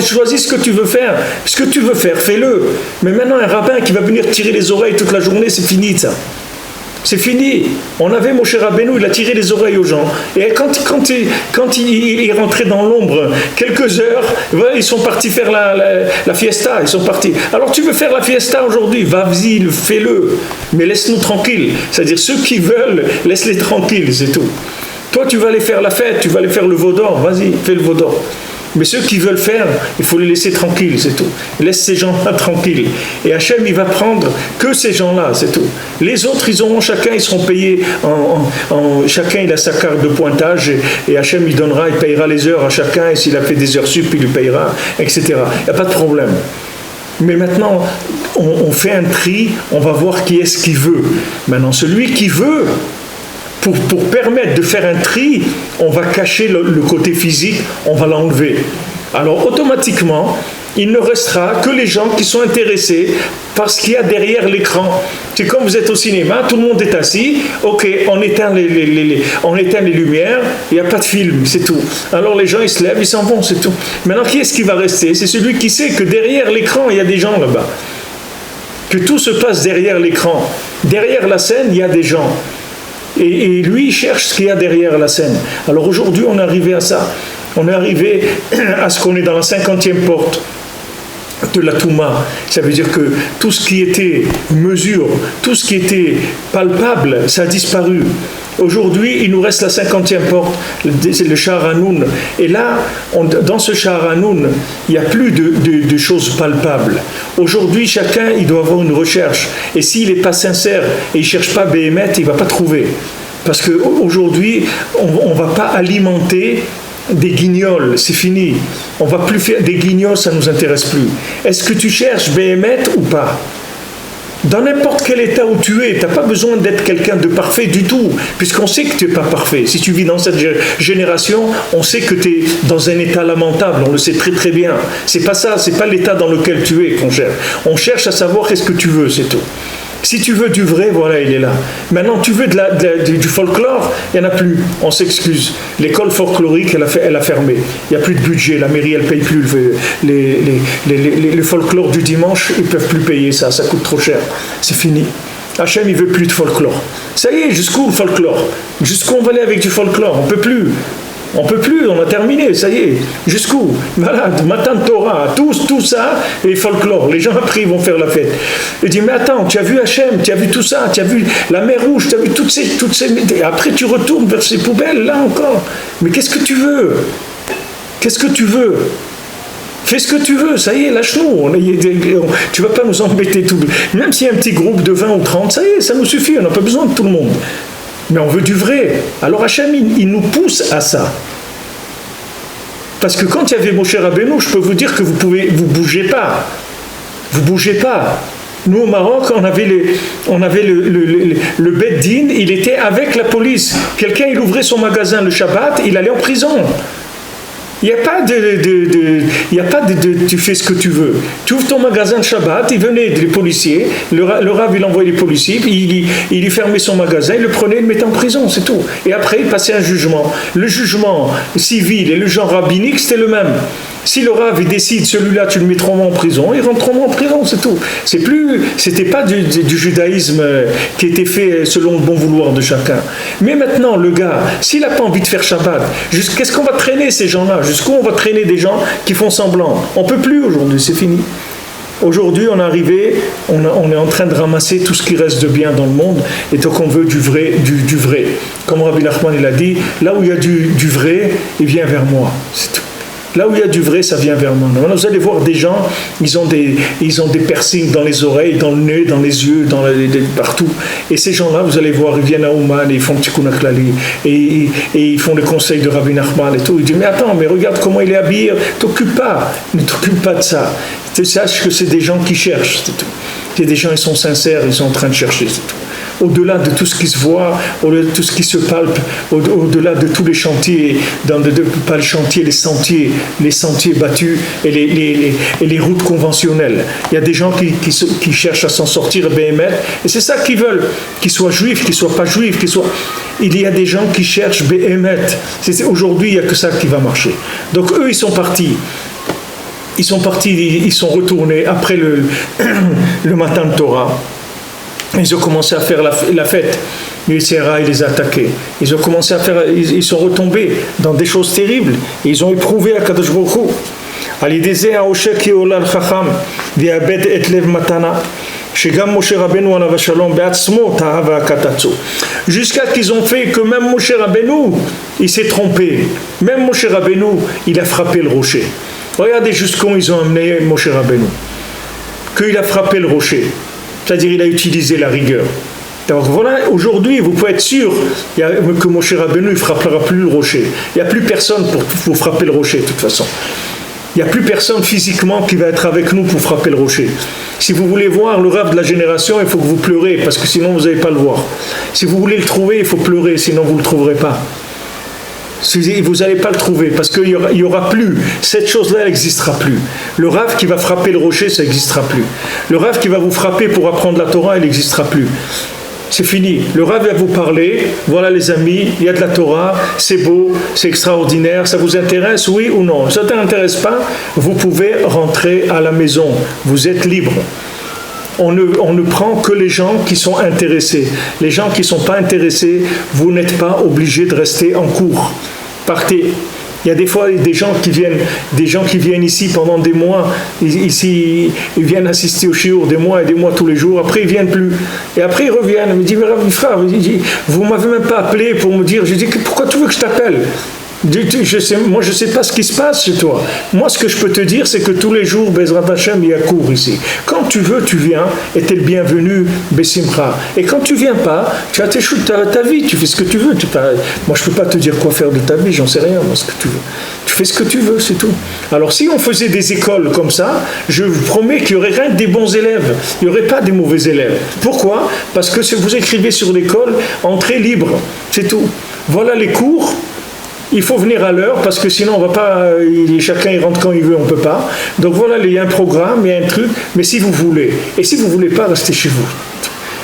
Choisis ce que tu veux faire. Ce que tu veux faire, fais-le. Mais maintenant, un rabbin qui va venir tirer les oreilles toute la journée, c'est fini, ça. C'est fini. On avait Moshe Rabbeinu, il a tiré les oreilles aux gens. Et quand il est rentré dans l'ombre, quelques heures, ils sont partis faire la fiesta. Ils sont partis. Alors tu veux faire la fiesta aujourd'hui? Vas-y, fais-le. Mais laisse-nous tranquilles. C'est-à-dire ceux qui veulent, laisse-les tranquilles, c'est tout. Toi, tu vas aller faire la fête, tu vas aller faire le veau d'or. Vas-y, fais le veau d'or. Mais ceux qui veulent faire, il faut les laisser tranquilles, c'est tout. Laisse ces gens-là tranquilles. Et Hachem, il va prendre que ces gens-là, c'est tout. Les autres, ils seront payés chacun, il a sa carte de pointage, et Hachem, il payera les heures à chacun, et s'il a fait des heures sup, il lui payera, etc. Il n'y a pas de problème. Mais maintenant, on fait un tri, on va voir qui est-ce qui veut. Maintenant, celui qui veut, pour permettre de faire un tri, on va cacher le côté physique, on va l'enlever. Alors automatiquement, il ne restera que les gens qui sont intéressés par ce qu'il y a derrière l'écran. C'est comme vous êtes au cinéma, tout le monde est assis, ok, on éteint les lumières, il n'y a pas de film, c'est tout. Alors les gens, ils se lèvent, ils s'en vont, c'est tout. Maintenant, qui est-ce qui va rester? C'est celui qui sait que derrière l'écran, il y a des gens là-bas. Que tout se passe derrière l'écran. Derrière la scène, il y a des gens. Et lui, il cherche ce qu'il y a derrière la scène. Alors aujourd'hui, on est arrivé à ça. On est arrivé à ce qu'on est dans la 50e porte de la Touma. Ça veut dire que tout ce qui était mesure, tout ce qui était palpable, ça a disparu. Aujourd'hui, il nous reste la 50e porte, c'est le Sha'ar HaNun. Et là, dans ce Sha'ar HaNun, il n'y a plus de choses palpables. Aujourd'hui, chacun, il doit avoir une recherche. Et s'il n'est pas sincère et il ne cherche pas Béhémet, il ne va pas trouver. Parce qu'aujourd'hui, on ne va pas alimenter des guignols, c'est fini. On ne va plus faire des guignols, ça ne nous intéresse plus. Est-ce que tu cherches Béhémet ou pas? Dans n'importe quel état où tu es, tu n'as pas besoin d'être quelqu'un de parfait du tout, puisqu'on sait que tu n'es pas parfait. Si tu vis dans cette génération, on sait que tu es dans un état lamentable, on le sait très très bien. C'est pas ça, c'est pas l'état dans lequel tu es qu'on cherche. On cherche à savoir qu'est-ce que tu veux, c'est tout. Si tu veux du vrai, voilà, il est là. Maintenant, tu veux du folklore, il n'y en a plus, on s'excuse. L'école folklorique, elle a fermé. Il n'y a plus de budget, la mairie, elle ne paye plus. Le folklore du dimanche, ils ne peuvent plus payer ça coûte trop cher. C'est fini. Hachem, il ne veut plus de folklore. Ça y est, jusqu'où le folklore? Jusqu'où on va aller avec du folklore? On ne peut plus. On ne peut plus, on a terminé, ça y est. Jusqu'où? Malade, Matan Torah, tout ça, et folklore. Les gens après ils vont faire la fête. Il dit, mais attends, tu as vu Hachem, tu as vu tout ça, tu as vu la mer Rouge, tu as vu toutes ces... Après tu retournes vers ces poubelles, là encore. Mais qu'est-ce que tu veux? Qu'est-ce que tu veux? Fais ce que tu veux, ça y est, lâche-nous. Tu ne vas pas nous embêter tout. Même s'il y a un petit groupe de 20 ou 30, ça y est, ça nous suffit, on n'a pas besoin de tout le monde. Mais on veut du vrai. Alors Hachem, il nous pousse à ça. Parce que quand il y avait Moshe Rabbeinu, je peux vous dire que vous bougez pas. Vous bougez pas. Nous au Maroc, on avait le Beit Din, il était avec la police. Quelqu'un, il ouvrait son magasin le Shabbat, il allait en prison. Il n'y a pas de tu fais ce que tu veux. Tu ouvres ton magasin de Shabbat, il venait les policiers, le Rav il envoyait les policiers, il fermait son magasin, il le prenait, il le mettait en prison, c'est tout. Et après il passait un jugement. Le jugement civil et le genre rabbinique, c'était le même. Si le Rav il décide, celui-là tu le mets 3 mois en prison, il rentre 3 mois en prison, c'est tout. C'était pas du judaïsme qui était fait selon le bon vouloir de chacun. Mais maintenant, le gars, s'il n'a pas envie de faire Shabbat, qu'est-ce qu'on va traîner ces gens-là? Jusqu'où on va traîner des gens qui font semblant? On ne peut plus aujourd'hui, c'est fini. Aujourd'hui, on est arrivé, on est en train de ramasser tout ce qui reste de bien dans le monde, et donc on veut du vrai. Comme Rabbi Nachman il a dit, là où il y a du vrai, il vient vers moi. C'est tout. Là où il y a du vrai, ça vient vers moi. Maintenant, vous allez voir des gens, ils ont des piercings dans les oreilles, dans le nez, dans les yeux, partout. Et ces gens-là, vous allez voir, ils viennent à Ouman, ils font Tikkun HaKlali, et ils font le conseil de Rabbi Nachman et tout. Ils disent, mais attends, mais regarde comment il est habillé, ne t'occupe pas de ça. Tu saches que c'est des gens qui cherchent, c'est tout. C'est des gens, ils sont sincères, ils sont en train de chercher, c'est tout. Au-delà de tout ce qui se voit, au-delà de tout ce qui se palpe, au-delà de tous les chantiers, pas les chantiers, les sentiers battus et les routes conventionnelles. Il y a des gens qui cherchent à s'en sortir, et c'est ça qu'ils veulent, qu'ils soient juifs, qu'ils soient pas juifs, il y a des gens qui cherchent Béhémet. Aujourd'hui, il n'y a que ça qui va marcher. Donc eux, ils sont partis. Ils sont retournés après le matin de Torah. Ils ont commencé à faire la fête. Le Yitzhara, il les a attaqués. Ils ont commencé à ils sont retombés dans des choses terribles. Et ils ont éprouvé à Kadosh Baruch Hu. Alideze haoshek yeolal chacham viabed et lev matana. Shegam Moshe Rabbeinu alav shalom beatzmo tahava katatsu. Jusqu'à ce qu'ils ont fait que même Moshe Rabbeinu, il s'est trompé. Même Moshe Rabbeinu, il a frappé le rocher. Regardez jusqu'où ils ont amené Moshe Rabbeinu. Qu'il a frappé le rocher. C'est-à-dire il a utilisé la rigueur. Donc voilà, aujourd'hui, vous pouvez être sûr que Moshe Rabbeinu ne frappera plus le rocher. Il n'y a plus personne pour frapper le rocher, de toute façon. Il n'y a plus personne physiquement qui va être avec nous pour frapper le rocher. Si vous voulez voir le Rav de la génération, il faut que vous pleurez, parce que sinon vous n'allez pas le voir. Si vous voulez le trouver, il faut pleurer, sinon vous ne le trouverez pas. Vous n'allez pas le trouver, parce qu'il n'y aura plus. Cette chose-là, elle n'existera plus. Le Rav qui va frapper le rocher, ça n'existera plus. Le Rav qui va vous frapper pour apprendre la Torah, il n'existera plus. C'est fini. Le Rav va vous parler. Voilà les amis, il y a de la Torah, c'est beau, c'est extraordinaire. Ça vous intéresse, oui ou non? Ça ne t'intéresse pas? Vous pouvez rentrer à la maison. Vous êtes libre. On ne prend que les gens qui sont intéressés. Les gens qui ne sont pas intéressés, vous n'êtes pas obligés de rester en cours. Partez. Il y a des fois des gens qui viennent ici pendant des mois, ils viennent assister au shiur des mois et des mois tous les jours, après ils ne viennent plus. Et après ils reviennent, ils me disent, mais Rav Frère, vous ne m'avez même pas appelé pour me dire, je dis, pourquoi tu veux que je t'appelle? Moi je ne sais pas ce qui se passe chez toi. Moi ce que je peux te dire c'est que tous les jours Bezrat Hashem il y a cours ici. Quand tu veux tu viens et tu es le bienvenu Bessimcha. Et quand tu viens pas, tu as ta vie, tu fais ce que tu veux. Moi je peux pas te dire quoi faire de ta vie, j'en sais rien, moi ce que tu veux. Tu fais ce que tu veux, c'est tout. Alors si on faisait des écoles comme ça, je vous promets qu'il y aurait rien que des bons élèves. Il n'y aurait pas des mauvais élèves. Pourquoi? Parce que si vous écrivez sur l'école, entrée libre, c'est tout. Voilà les cours. Il faut venir à l'heure parce que sinon on va pas, chacun il rentre quand il veut, on peut pas. Donc voilà, il y a un programme, il y a un truc, mais si vous voulez, et si vous voulez pas, restez chez vous.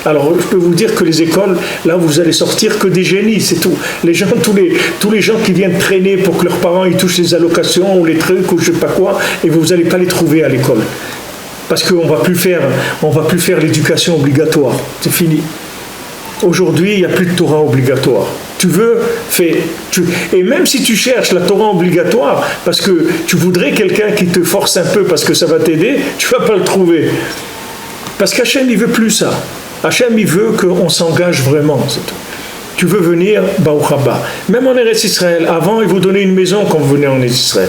Alors je peux vous dire que les écoles, là vous allez sortir que des génies, c'est tout. Les gens, tous les gens qui viennent traîner pour que leurs parents ils touchent les allocations ou les trucs ou je sais pas quoi, et vous n'allez pas les trouver à l'école. Parce qu'on va plus faire l'éducation obligatoire, c'est fini. Aujourd'hui, il n'y a plus de Torah obligatoire. Tu veux, fais. Et même si tu cherches la Torah obligatoire, parce que tu voudrais quelqu'un qui te force un peu parce que ça va t'aider, tu ne vas pas le trouver. Parce qu'Hachem, il ne veut plus ça. Hachem, il veut qu'on s'engage vraiment, c'est tout. Tu veux venir, Baruch Haba. Même en Eretz Israël, avant, ils vous donnaient une maison quand vous venez en Eretz Israël.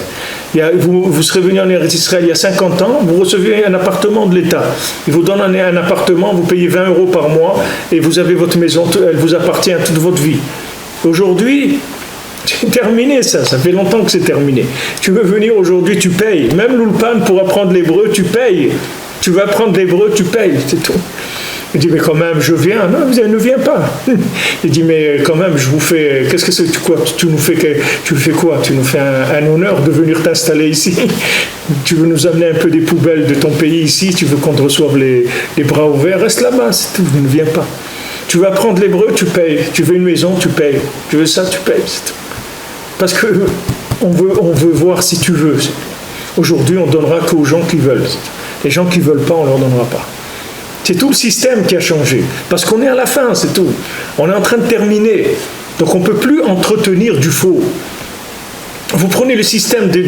Vous serez venu en Eretz Israël il y a 50 ans, vous recevez un appartement de l'État. Ils vous donnent un appartement, vous payez 20 € par mois et vous avez votre maison, elle vous appartient toute votre vie. Aujourd'hui, c'est terminé ça fait longtemps que c'est terminé. Tu veux venir aujourd'hui, tu payes. Même l'Ulpan pour apprendre l'hébreu, tu payes. Tu veux apprendre l'hébreu, tu payes, c'est tout. Il dit, mais quand même, je viens. Non, vous ne viens pas. Il dit, mais quand même, je vous fais... Qu'est-ce que c'est? Tu nous fais quoi? Tu nous fais un honneur de venir t'installer ici. Tu veux nous amener un peu des poubelles de ton pays ici. Tu veux qu'on te reçoive les bras ouverts. Reste là-bas, c'est tout. Ne viens pas. Tu veux apprendre l'hébreu, tu payes. Tu veux une maison, tu payes. Tu veux ça, tu payes. C'est tout. Parce que on veut voir si tu veux. Aujourd'hui, on ne donnera qu'aux gens qui veulent. Les gens qui ne veulent pas, on ne leur donnera pas. C'est tout le système qui a changé. Parce qu'on est à la fin, c'est tout. On est en train de terminer. Donc on ne peut plus entretenir du faux. Vous prenez le système de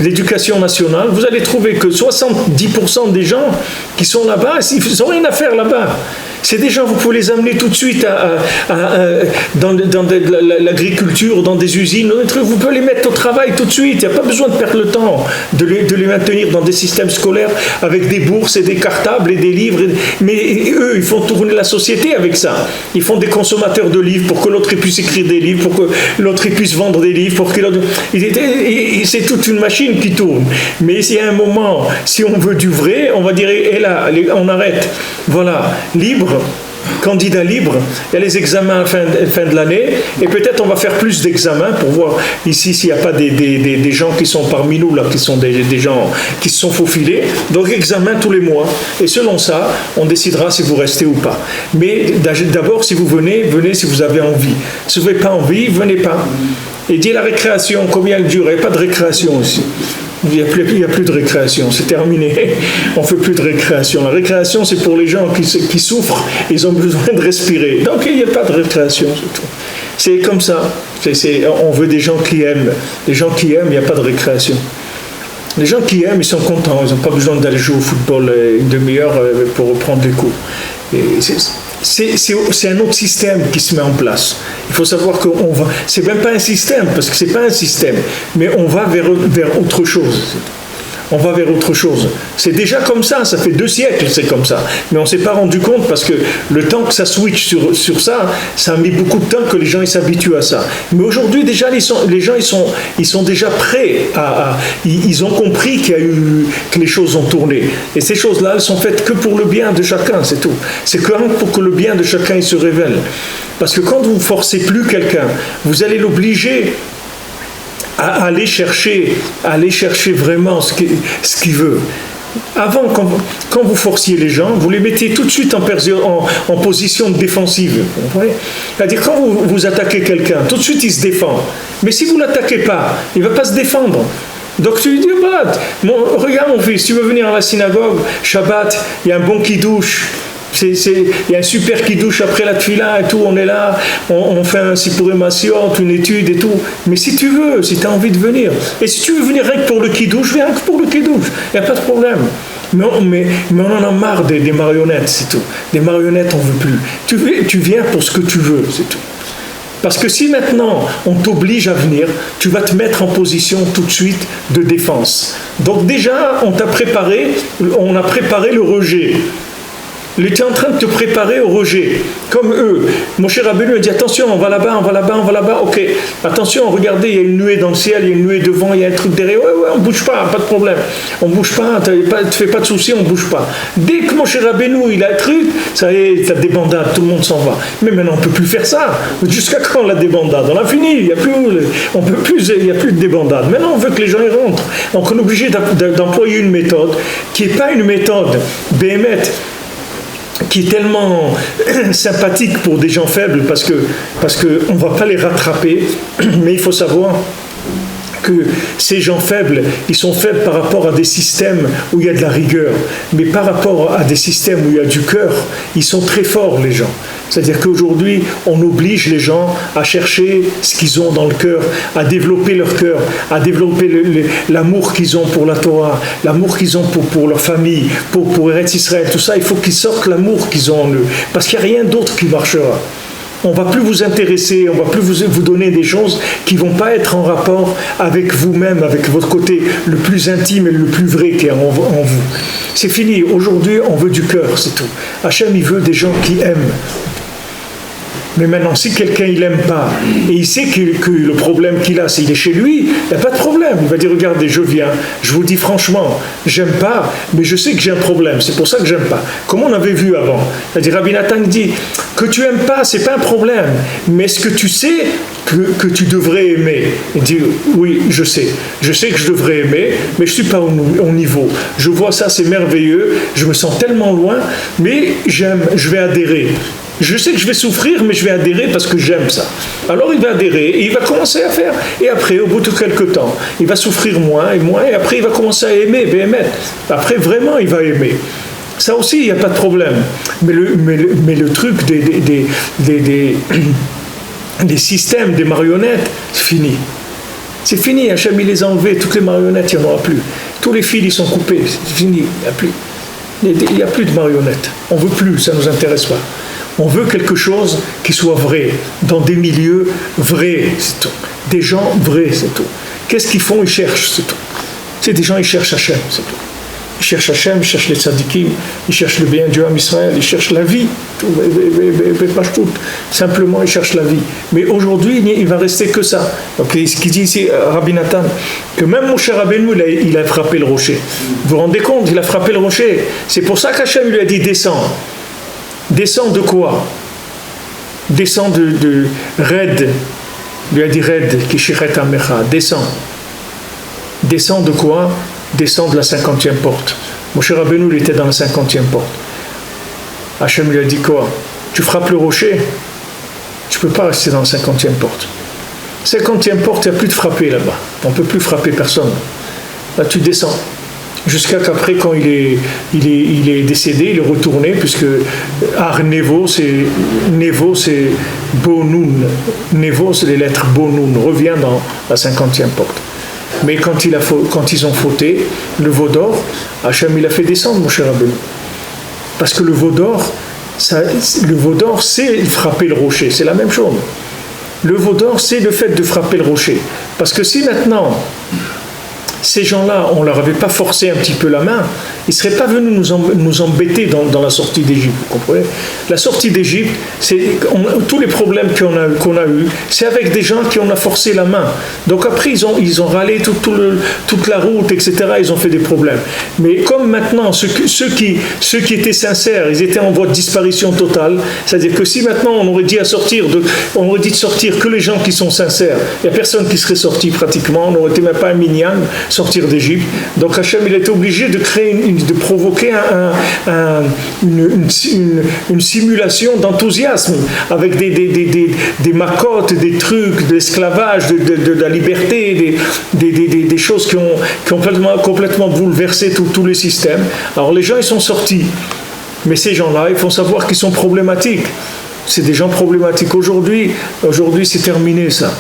l'éducation nationale, vous allez trouver que 70% des gens qui sont là-bas, ils n'ont rien à faire là-bas. C'est des gens, vous pouvez les amener tout de suite dans l'agriculture, dans des usines, vous pouvez les mettre au travail tout de suite. Il n'y a pas besoin de perdre le temps de les maintenir dans des systèmes scolaires avec des bourses et des cartables et des livres. Mais eux, ils font tourner la société avec ça. Ils font des consommateurs de livres pour que l'autre puisse écrire des livres, pour que l'autre puisse vendre des livres, pour que l'autre... C'est toute une machine qui tourne. Mais s'il y a un moment, si on veut du vrai, on va dire, et là, on arrête. Voilà, libre. Candidat libre, il y a les examens à fin de l'année, et peut-être on va faire plus d'examens pour voir ici s'il n'y a pas des gens qui sont parmi nous, là, qui sont des gens qui se sont faufilés. Donc examen tous les mois, et selon ça, on décidera si vous restez ou pas. Mais d'abord, si vous venez si vous avez envie. Si vous n'avez pas envie, venez pas. Et dit la récréation, combien elle dure? Il n'y a pas de récréation aussi. Il n'y a plus de récréation, c'est terminé. On ne fait plus de récréation. La récréation, c'est pour les gens qui souffrent, ils ont besoin de respirer. Donc il n'y a pas de récréation, c'est tout. C'est comme ça. On veut des gens qui aiment. Les gens qui aiment, il n'y a pas de récréation. Les gens qui aiment, ils sont contents. Ils n'ont pas besoin d'aller jouer au football une demi-heure pour reprendre des cours. C'est un autre système qui se met en place. Il faut savoir qu'on va... C'est même pas un système, parce que c'est pas un système, mais on va vers autre chose. On va vers autre chose. C'est déjà comme ça fait 2 siècles, c'est comme ça. Mais on ne s'est pas rendu compte parce que le temps que ça switch sur ça, ça a mis beaucoup de temps que les gens ils s'habituent à ça. Mais aujourd'hui, déjà, les gens ils sont déjà prêts ils ont compris que les choses ont tourné. Et ces choses-là, elles sont faites que pour le bien de chacun, c'est tout. C'est que pour que le bien de chacun il se révèle. Parce que quand vous ne forcez plus quelqu'un, vous allez l'obliger à aller chercher vraiment ce qu'il veut. Avant, quand vous forciez les gens, vous les mettiez tout de suite en position défensive. C'est-à-dire, quand vous attaquez quelqu'un, tout de suite il se défend. Mais si vous ne l'attaquez pas, il ne va pas se défendre. Donc tu lui dis, regarde mon fils, tu veux venir à la synagogue, Shabbat, il y a un bon kiddush. Il y a un super kiddush après la tfila et tout, on est là, on fait un sipurim masiot, une étude et tout. Mais si tu veux, si tu as envie de venir, et si tu veux venir rien que pour le kiddush, viens rien que pour le kiddush, il n'y a pas de problème. Mais on en a marre des marionnettes, c'est tout. Des marionnettes, on ne veut plus. Tu viens pour ce que tu veux, c'est tout. Parce que si maintenant on t'oblige à venir, tu vas te mettre en position tout de suite de défense. Donc déjà, on a préparé le rejet. Il était en train de te préparer au rejet, comme eux. Moshe Rabbeinu a dit, attention, on va là-bas, ok. Attention, regardez, il y a une nuée dans le ciel, il y a une nuée devant, il y a un truc derrière. Ouais, on ne bouge pas, pas de problème. On ne bouge pas, tu ne fais pas de soucis, on ne bouge pas. Dès que Moshe Rabbeinu, il a un truc, ça y est, la débandade, tout le monde s'en va. Mais maintenant, on ne peut plus faire ça. Jusqu'à quand la débandade? On a fini, il n'y a plus de débandade. Maintenant, on veut que les gens y rentrent. Donc, on est obligé d'employer une méthode qui n'est pas une méthode béhémeth, qui est tellement sympathique pour des gens faibles parce que on ne va pas les rattraper, mais il faut savoir que ces gens faibles, ils sont faibles par rapport à des systèmes où il y a de la rigueur, mais par rapport à des systèmes où il y a du cœur, ils sont très forts les gens. C'est-à-dire qu'aujourd'hui, on oblige les gens à chercher ce qu'ils ont dans le cœur, à développer leur cœur, à développer l'amour qu'ils ont pour la Torah, l'amour qu'ils ont pour leur famille, pour Eretz Israël, tout ça, il faut qu'ils sortent l'amour qu'ils ont en eux, parce qu'il n'y a rien d'autre qui marchera. On ne va plus vous intéresser, on ne va plus vous donner des choses qui ne vont pas être en rapport avec vous-même, avec votre côté le plus intime et le plus vrai qui est en vous. C'est fini. Aujourd'hui, on veut du cœur, c'est tout. Hachem, il veut des gens qui aiment. Mais maintenant, si quelqu'un il n'aime pas, et il sait que le problème qu'il a, c'est qu'il est chez lui, il n'y a pas de problème. Il va dire, regardez, je viens, je vous dis franchement, j'aime pas, mais je sais que j'ai un problème, c'est pour ça que j'aime pas. Comme on avait vu avant. C'est-à-dire, Rabbi Nathan dit, que tu n'aimes pas, c'est pas un problème, mais est-ce que tu sais que tu devrais aimer? Il dit, oui, je sais que je devrais aimer, mais je ne suis pas au niveau. Je vois ça, c'est merveilleux, je me sens tellement loin, mais j'aime, je vais adhérer. Je sais que je vais souffrir, mais je vais adhérer parce que j'aime ça. Alors il va adhérer et il va commencer à faire. Et après, au bout de quelques temps, il va souffrir moins, et après il va commencer à aimer, après vraiment il va aimer. Ça aussi, il n'y a pas de problème. Mais le truc des systèmes, des marionnettes, c'est fini. C'est fini, Hachem il les a enlevés, toutes les marionnettes, il n'y en aura plus. Tous les fils, ils sont coupés, c'est fini, il n'y a plus. Il n'y a plus de marionnettes. On ne veut plus, ça ne nous intéresse pas. On veut quelque chose qui soit vrai, dans des milieux vrais, c'est tout. Des gens vrais, c'est tout. Qu'est-ce qu'ils font? Ils cherchent, c'est tout. C'est des gens, ils cherchent Hachem, c'est tout. Ils cherchent Hachem, ils cherchent les tzadikim, ils cherchent le bien Dieu en Israël, ils cherchent la vie. Simplement, ils cherchent la vie. Mais aujourd'hui, il ne va rester que ça. Donc, ce qu'il dit ici, Rabbi Nathan, que même Moshe Rabbeinu, il a frappé le rocher. Vous vous rendez compte? Il a frappé le rocher. C'est pour ça qu'Hachem lui a dit descends. Descends de quoi? Descends de Red. Il lui a dit Red, Kishiret Amecha. Descends. Descends de quoi? Descends de la 50e porte. Moshe Rabbeinu, il était dans la 50e porte. Hachem lui a dit quoi? Tu frappes le rocher, tu ne peux pas rester dans la 50e porte. 50e porte, il n'y a plus de frapper là-bas. On ne peut plus frapper personne. Là, tu descends. Jusqu'à qu'après, quand il est décédé, il est retourné, puisque Ar Nevo, c'est Bonoun. Nevo, c'est les lettres Bonoun. Revient dans la 50e porte. Mais quand ils ont fauté, le veau d'or, Hachem, il a fait descendre Moshe Rabbeinu. Parce que le veau d'or, c'est frapper le rocher, c'est la même chose. Le veau d'or, c'est le fait de frapper le rocher. Parce que si maintenant, ces gens-là, on ne leur avait pas forcé un petit peu la main, ils ne seraient pas venus nous embêter dans la sortie d'Égypte, vous comprenez? La sortie d'Égypte, tous les problèmes qu'on a eus, c'est avec des gens qui on a forcé la main. Donc après, ils ont râlé toute la route, etc. Ils ont fait des problèmes. Mais comme maintenant, ceux qui étaient sincères, ils étaient en voie de disparition totale, c'est-à-dire que si maintenant on aurait dit de sortir que les gens qui sont sincères, il n'y a personne qui serait sorti pratiquement, on n'aurait été même pas un minyan, sortir d'Égypte. Donc Hachem, il était obligé de provoquer une simulation d'enthousiasme avec des macotes, des trucs, de l'esclavage, de la liberté, des choses qui ont complètement bouleversé tous les systèmes. Alors les gens, ils sont sortis. Mais ces gens-là, il faut savoir qu'ils sont problématiques. C'est des gens problématiques. Aujourd'hui, c'est terminé ça.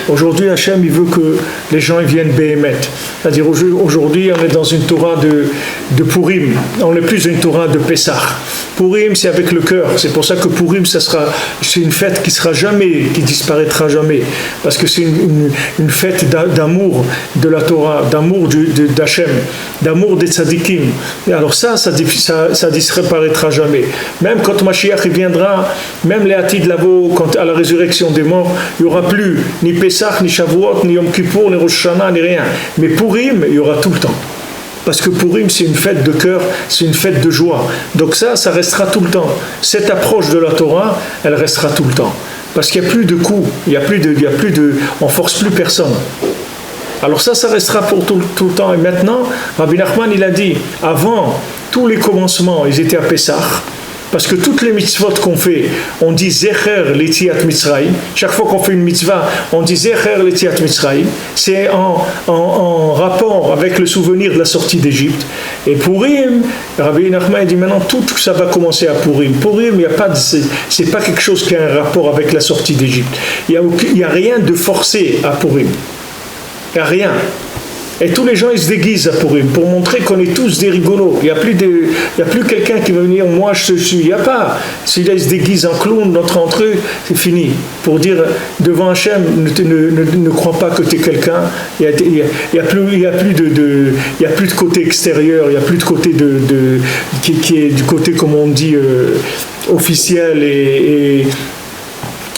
Aujourd'hui, Hachem, il veut que les gens ils viennent Béhémet. C'est-à-dire, aujourd'hui, on est dans une Torah de Purim. On n'est plus une Torah de Pessah. Purim, c'est avec le cœur. C'est pour ça que Purim, c'est une fête qui disparaîtra jamais. Parce que c'est une fête d'amour de la Torah, d'amour d'Hachem, d'amour des tzadikim. Et alors ça disparaîtra jamais. Même quand Mashiach il viendra, même les Atid Lavo, à la résurrection des morts, il n'y aura plus ni Pessah, ni Shavuot, ni Yom Kippour, ni Rosh Hashanah, ni rien. Mais Purim, il y aura tout le temps. Parce que Purim, c'est une fête de cœur, c'est une fête de joie. Donc ça restera tout le temps. Cette approche de la Torah, elle restera tout le temps. Parce qu'il n'y a plus de coups, on force plus personne. Alors ça restera pour tout le temps. Et maintenant, Rabbi Nachman, il a dit, avant, tous les commencements, ils étaient à Pessah. Parce que toutes les mitzvot qu'on fait, on dit Zecher Letiat Mitzrayim. Chaque fois qu'on fait une mitzvah, on dit Zecher Letiat Mitzrayim. C'est en rapport avec le souvenir de la sortie d'Égypte. Et Purim, Rabbi Nachman dit maintenant tout ça va commencer à Purim. Purim, c'est pas quelque chose qui a un rapport avec la sortie d'Égypte. Il y a rien de forcé à Purim. Il n'y a rien. Et tous les gens, ils se déguisent à Purim pour montrer qu'on est tous des rigolos. Il n'y a plus quelqu'un qui va venir, moi je suis. Il n'y a pas. Celui-là, il se déguise en clown, entre eux, c'est fini. Pour dire, devant Hachem, ne crois pas que tu es quelqu'un. Il n'y a plus de côté extérieur, il n'y a plus de côté qui est du côté, comme on dit, officiel et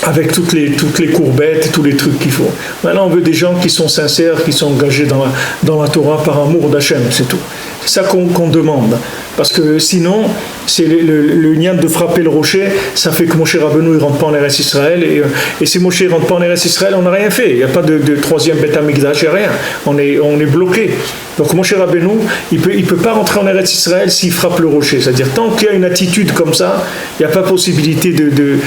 avec toutes les courbettes, tous les trucs qu'il faut. Maintenant, on veut des gens qui sont sincères, qui sont engagés dans la Torah par amour d'Hachem, c'est tout. C'est ça qu'on demande. Parce que sinon, c'est le nian de frapper le rocher, ça fait que Moshe Rabbeinu ne rentre pas en Eretz Israël. Et si Moshe ne rentre pas en Eretz Israël, on n'a rien fait. Il n'y a pas de troisième Beth Amikdash, il n'y a rien. On est bloqué. Donc Moshe Rabbeinu, il peut pas rentrer en Eretz Israël s'il frappe le rocher. C'est-à-dire, tant qu'il y a une attitude comme ça, il n'y a pas possibilité de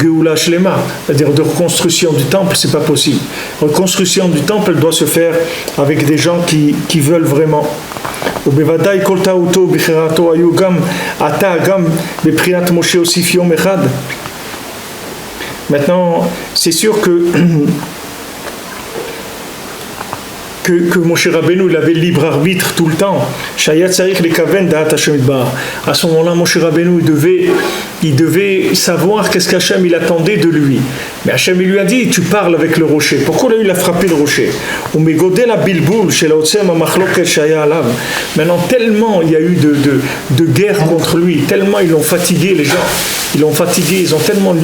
Geoula Shlema, c'est-à-dire de reconstruction du temple, c'est pas possible. Reconstruction du temple, elle doit se faire avec des gens qui veulent vraiment. ובוודאי כל טעותו בחירתו היו גם עתה גם בבחינת משה הוסיף יום אחד. Maintenant, c'est sûr que que Moshe Rabbeinu il avait le libre arbitre tout le temps. À ce moment-là, Moshe Rabbeinu il devait savoir qu'est-ce qu'Hachem il attendait de lui. Mais Hachem il lui a dit, tu parles avec le rocher. Pourquoi il a frappé le rocher? Maintenant, tellement il y a eu de guerre contre lui, tellement ils l'ont fatigué, les gens. Ils l'ont fatigué,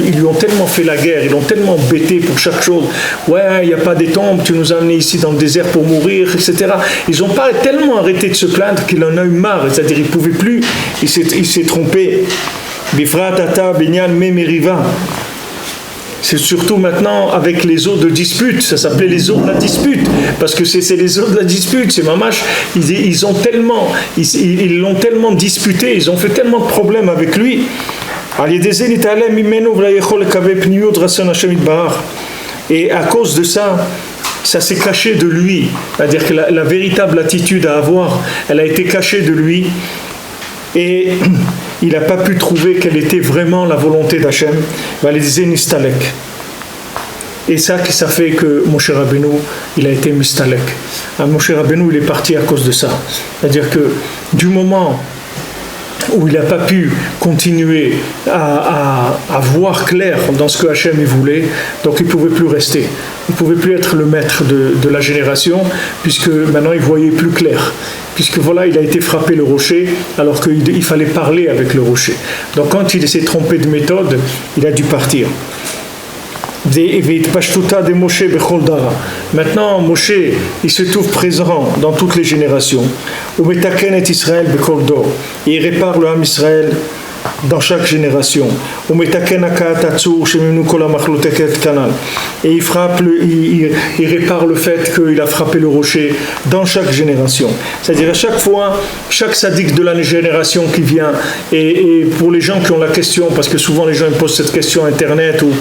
ils lui ont tellement fait la guerre, ils l'ont tellement embêté pour chaque chose. Ouais, il n'y a pas des tombes, tu nous as amenés ici dans le désert pour mourir, etc. Ils n'ont pas tellement arrêté de se plaindre qu'il en a eu marre, c'est-à-dire il ne pouvait plus, il s'est trompé. Bifratata, Binyan, Memeriva. C'est surtout maintenant avec les eaux de dispute, ça s'appelait les eaux de la dispute, parce que c'est les eaux de la dispute, c'est mamash, ils l'ont tellement disputé, ils ont fait tellement de problèmes avec lui. Et à cause de ça, ça s'est caché de lui, c'est-à-dire que la véritable attitude à avoir, elle a été cachée de lui, et il n'a pas pu trouver quelle était vraiment la volonté d'Hachem. Et ça fait que Moshe Rabbeinu, il a été mistalek. Moshe Rabbeinu, il est parti à cause de ça. C'est-à-dire que du moment où il n'a pas pu continuer à voir clair dans ce que Hachem il voulait, donc il ne pouvait plus rester. Il ne pouvait plus être le maître de la génération, puisque maintenant il voyait plus clair. Puisque voilà, il a été frappé le rocher, alors qu'il fallait parler avec le rocher. Donc quand il s'est trompé de méthode, il a dû partir. Maintenant, Moshe, il se trouve présent dans toutes les générations. Et il répare le Ham Israël dans chaque génération. Et il frappe, il répare le fait qu'il a frappé le rocher dans chaque génération. C'est-à-dire à chaque fois, chaque sadique de la génération qui vient, et pour les gens qui ont la question, parce que souvent les gens me posent cette question à Internet, ou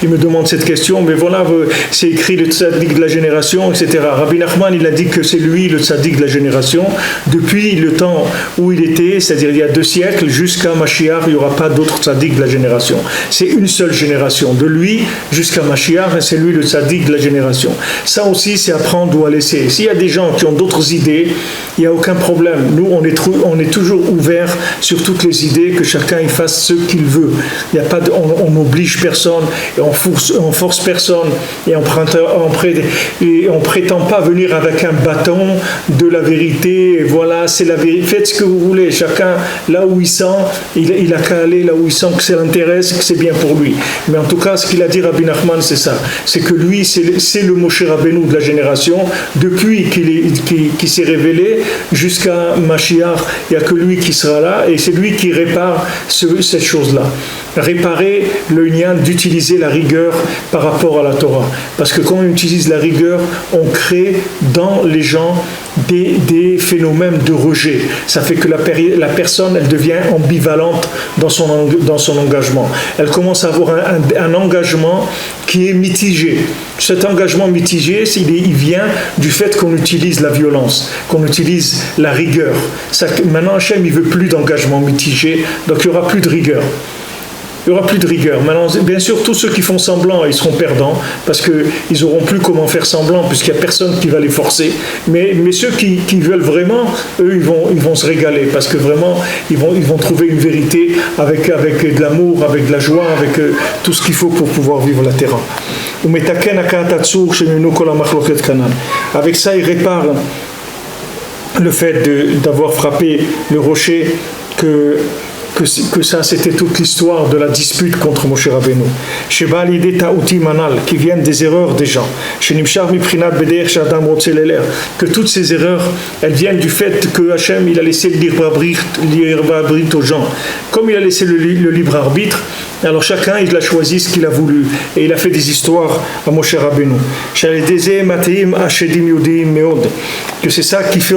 ils me demandent cette question, mais voilà, c'est écrit le sadique de la génération, etc. Rabbi Nachman, il a dit que c'est lui le sadique de la génération, depuis le temps où il était, c'est-à-dire il y a 2 siècles, jusqu'à Mashiach, il n'y aura pas d'autre tzaddik de la génération. C'est une seule génération, de lui jusqu'à Mashiach, et c'est lui le tzaddik de la génération. Ça aussi, c'est à prendre ou à laisser. S'il y a des gens qui ont d'autres idées, il n'y a aucun problème. Nous, on est toujours ouverts sur toutes les idées, que chacun y fasse ce qu'il veut. Il y a pas on n'oblige personne, et on force personne, et on prétend pas venir avec un bâton de la vérité, et voilà, c'est la vérité. Faites ce que vous voulez, chacun là où il sent, il a qu'à aller là où il sent que ça l'intéresse, que c'est bien pour lui. Mais en tout cas, ce qu'il a dit Rabbi Nachman, c'est ça. C'est que lui, c'est le Moshe Rabbeinu de la génération. Depuis qu'il s'est révélé jusqu'à Mashiach, il n'y a que lui qui sera là, et c'est lui qui répare cette chose-là. Réparer le lien d'utiliser la rigueur par rapport à la Torah. Parce que quand on utilise la rigueur, on crée dans les gens des phénomènes de rejet. Ça fait que la personne, elle devient ambivalente dans son engagement. Elle commence à avoir un engagement qui est mitigé. Cet engagement mitigé, il vient du fait qu'on utilise la violence, qu'on utilise la rigueur. Maintenant, Hachem, il ne veut plus d'engagement mitigé, donc il n'y aura plus de rigueur. Il n'y aura plus de rigueur. Maintenant, bien sûr, tous ceux qui font semblant, ils seront perdants, parce qu'ils n'auront plus comment faire semblant, puisqu'il n'y a personne qui va les forcer. Mais ceux qui veulent vraiment, eux, ils vont se régaler, parce que vraiment, ils vont trouver une vérité avec de l'amour, avec de la joie, avec tout ce qu'il faut pour pouvoir vivre la terre. Avec ça, il répare le fait d'avoir frappé le rocher, que ça c'était toute l'histoire de la dispute contre Moshe Rabbeinu. Sheba l'idée ta'uti manal, qui viennent des erreurs des gens. Shenimshar miprinat beder shadam rotze leler, que toutes ces erreurs, elles viennent du fait que Hachem il a laissé le libre arbitre aux gens. Comme il a laissé le libre arbitre, alors chacun il a choisi ce qu'il a voulu, et il a fait des histoires à Moshe Rabbeinu. Que c'est ça qui fait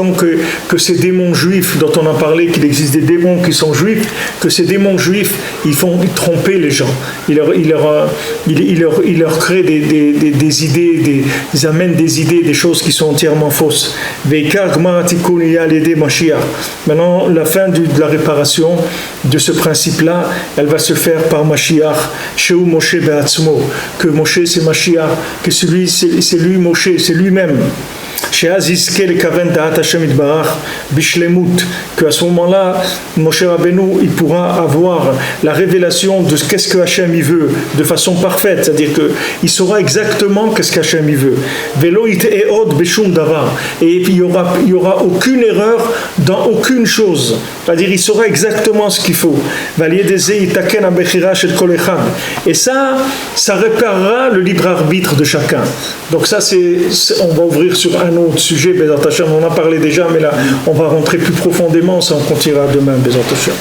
que ces démons juifs dont on a parlé, qu'il existe des démons qui sont juifs, que ces démons juifs, ils font tromper les gens. Ils leur créent des idées, ils amènent des idées, des choses qui sont entièrement fausses. Maintenant, la fin de la réparation de ce principe-là, elle va se faire par Mashiach, Sheu Moshe Be'atzmo, que Moshe c'est Mashiach, que c'est lui Moshe, c'est lui-même. qu'à ce moment-là, Moshe Rabbeinu, il pourra avoir la révélation de qu'est-ce que Hachem il veut de façon parfaite, c'est-à-dire qu'il saura exactement qu'est-ce qu'Hachem il veut. Et puis il y aura aucune erreur dans aucune chose, c'est-à-dire il saura exactement ce qu'il faut. Et ça réparera le libre arbitre de chacun. Donc ça, on va ouvrir sur un autre sujet, Bezat Hashem, on en a parlé déjà, mais là, on va rentrer plus profondément, ça on continuera demain, Bezat Hashem.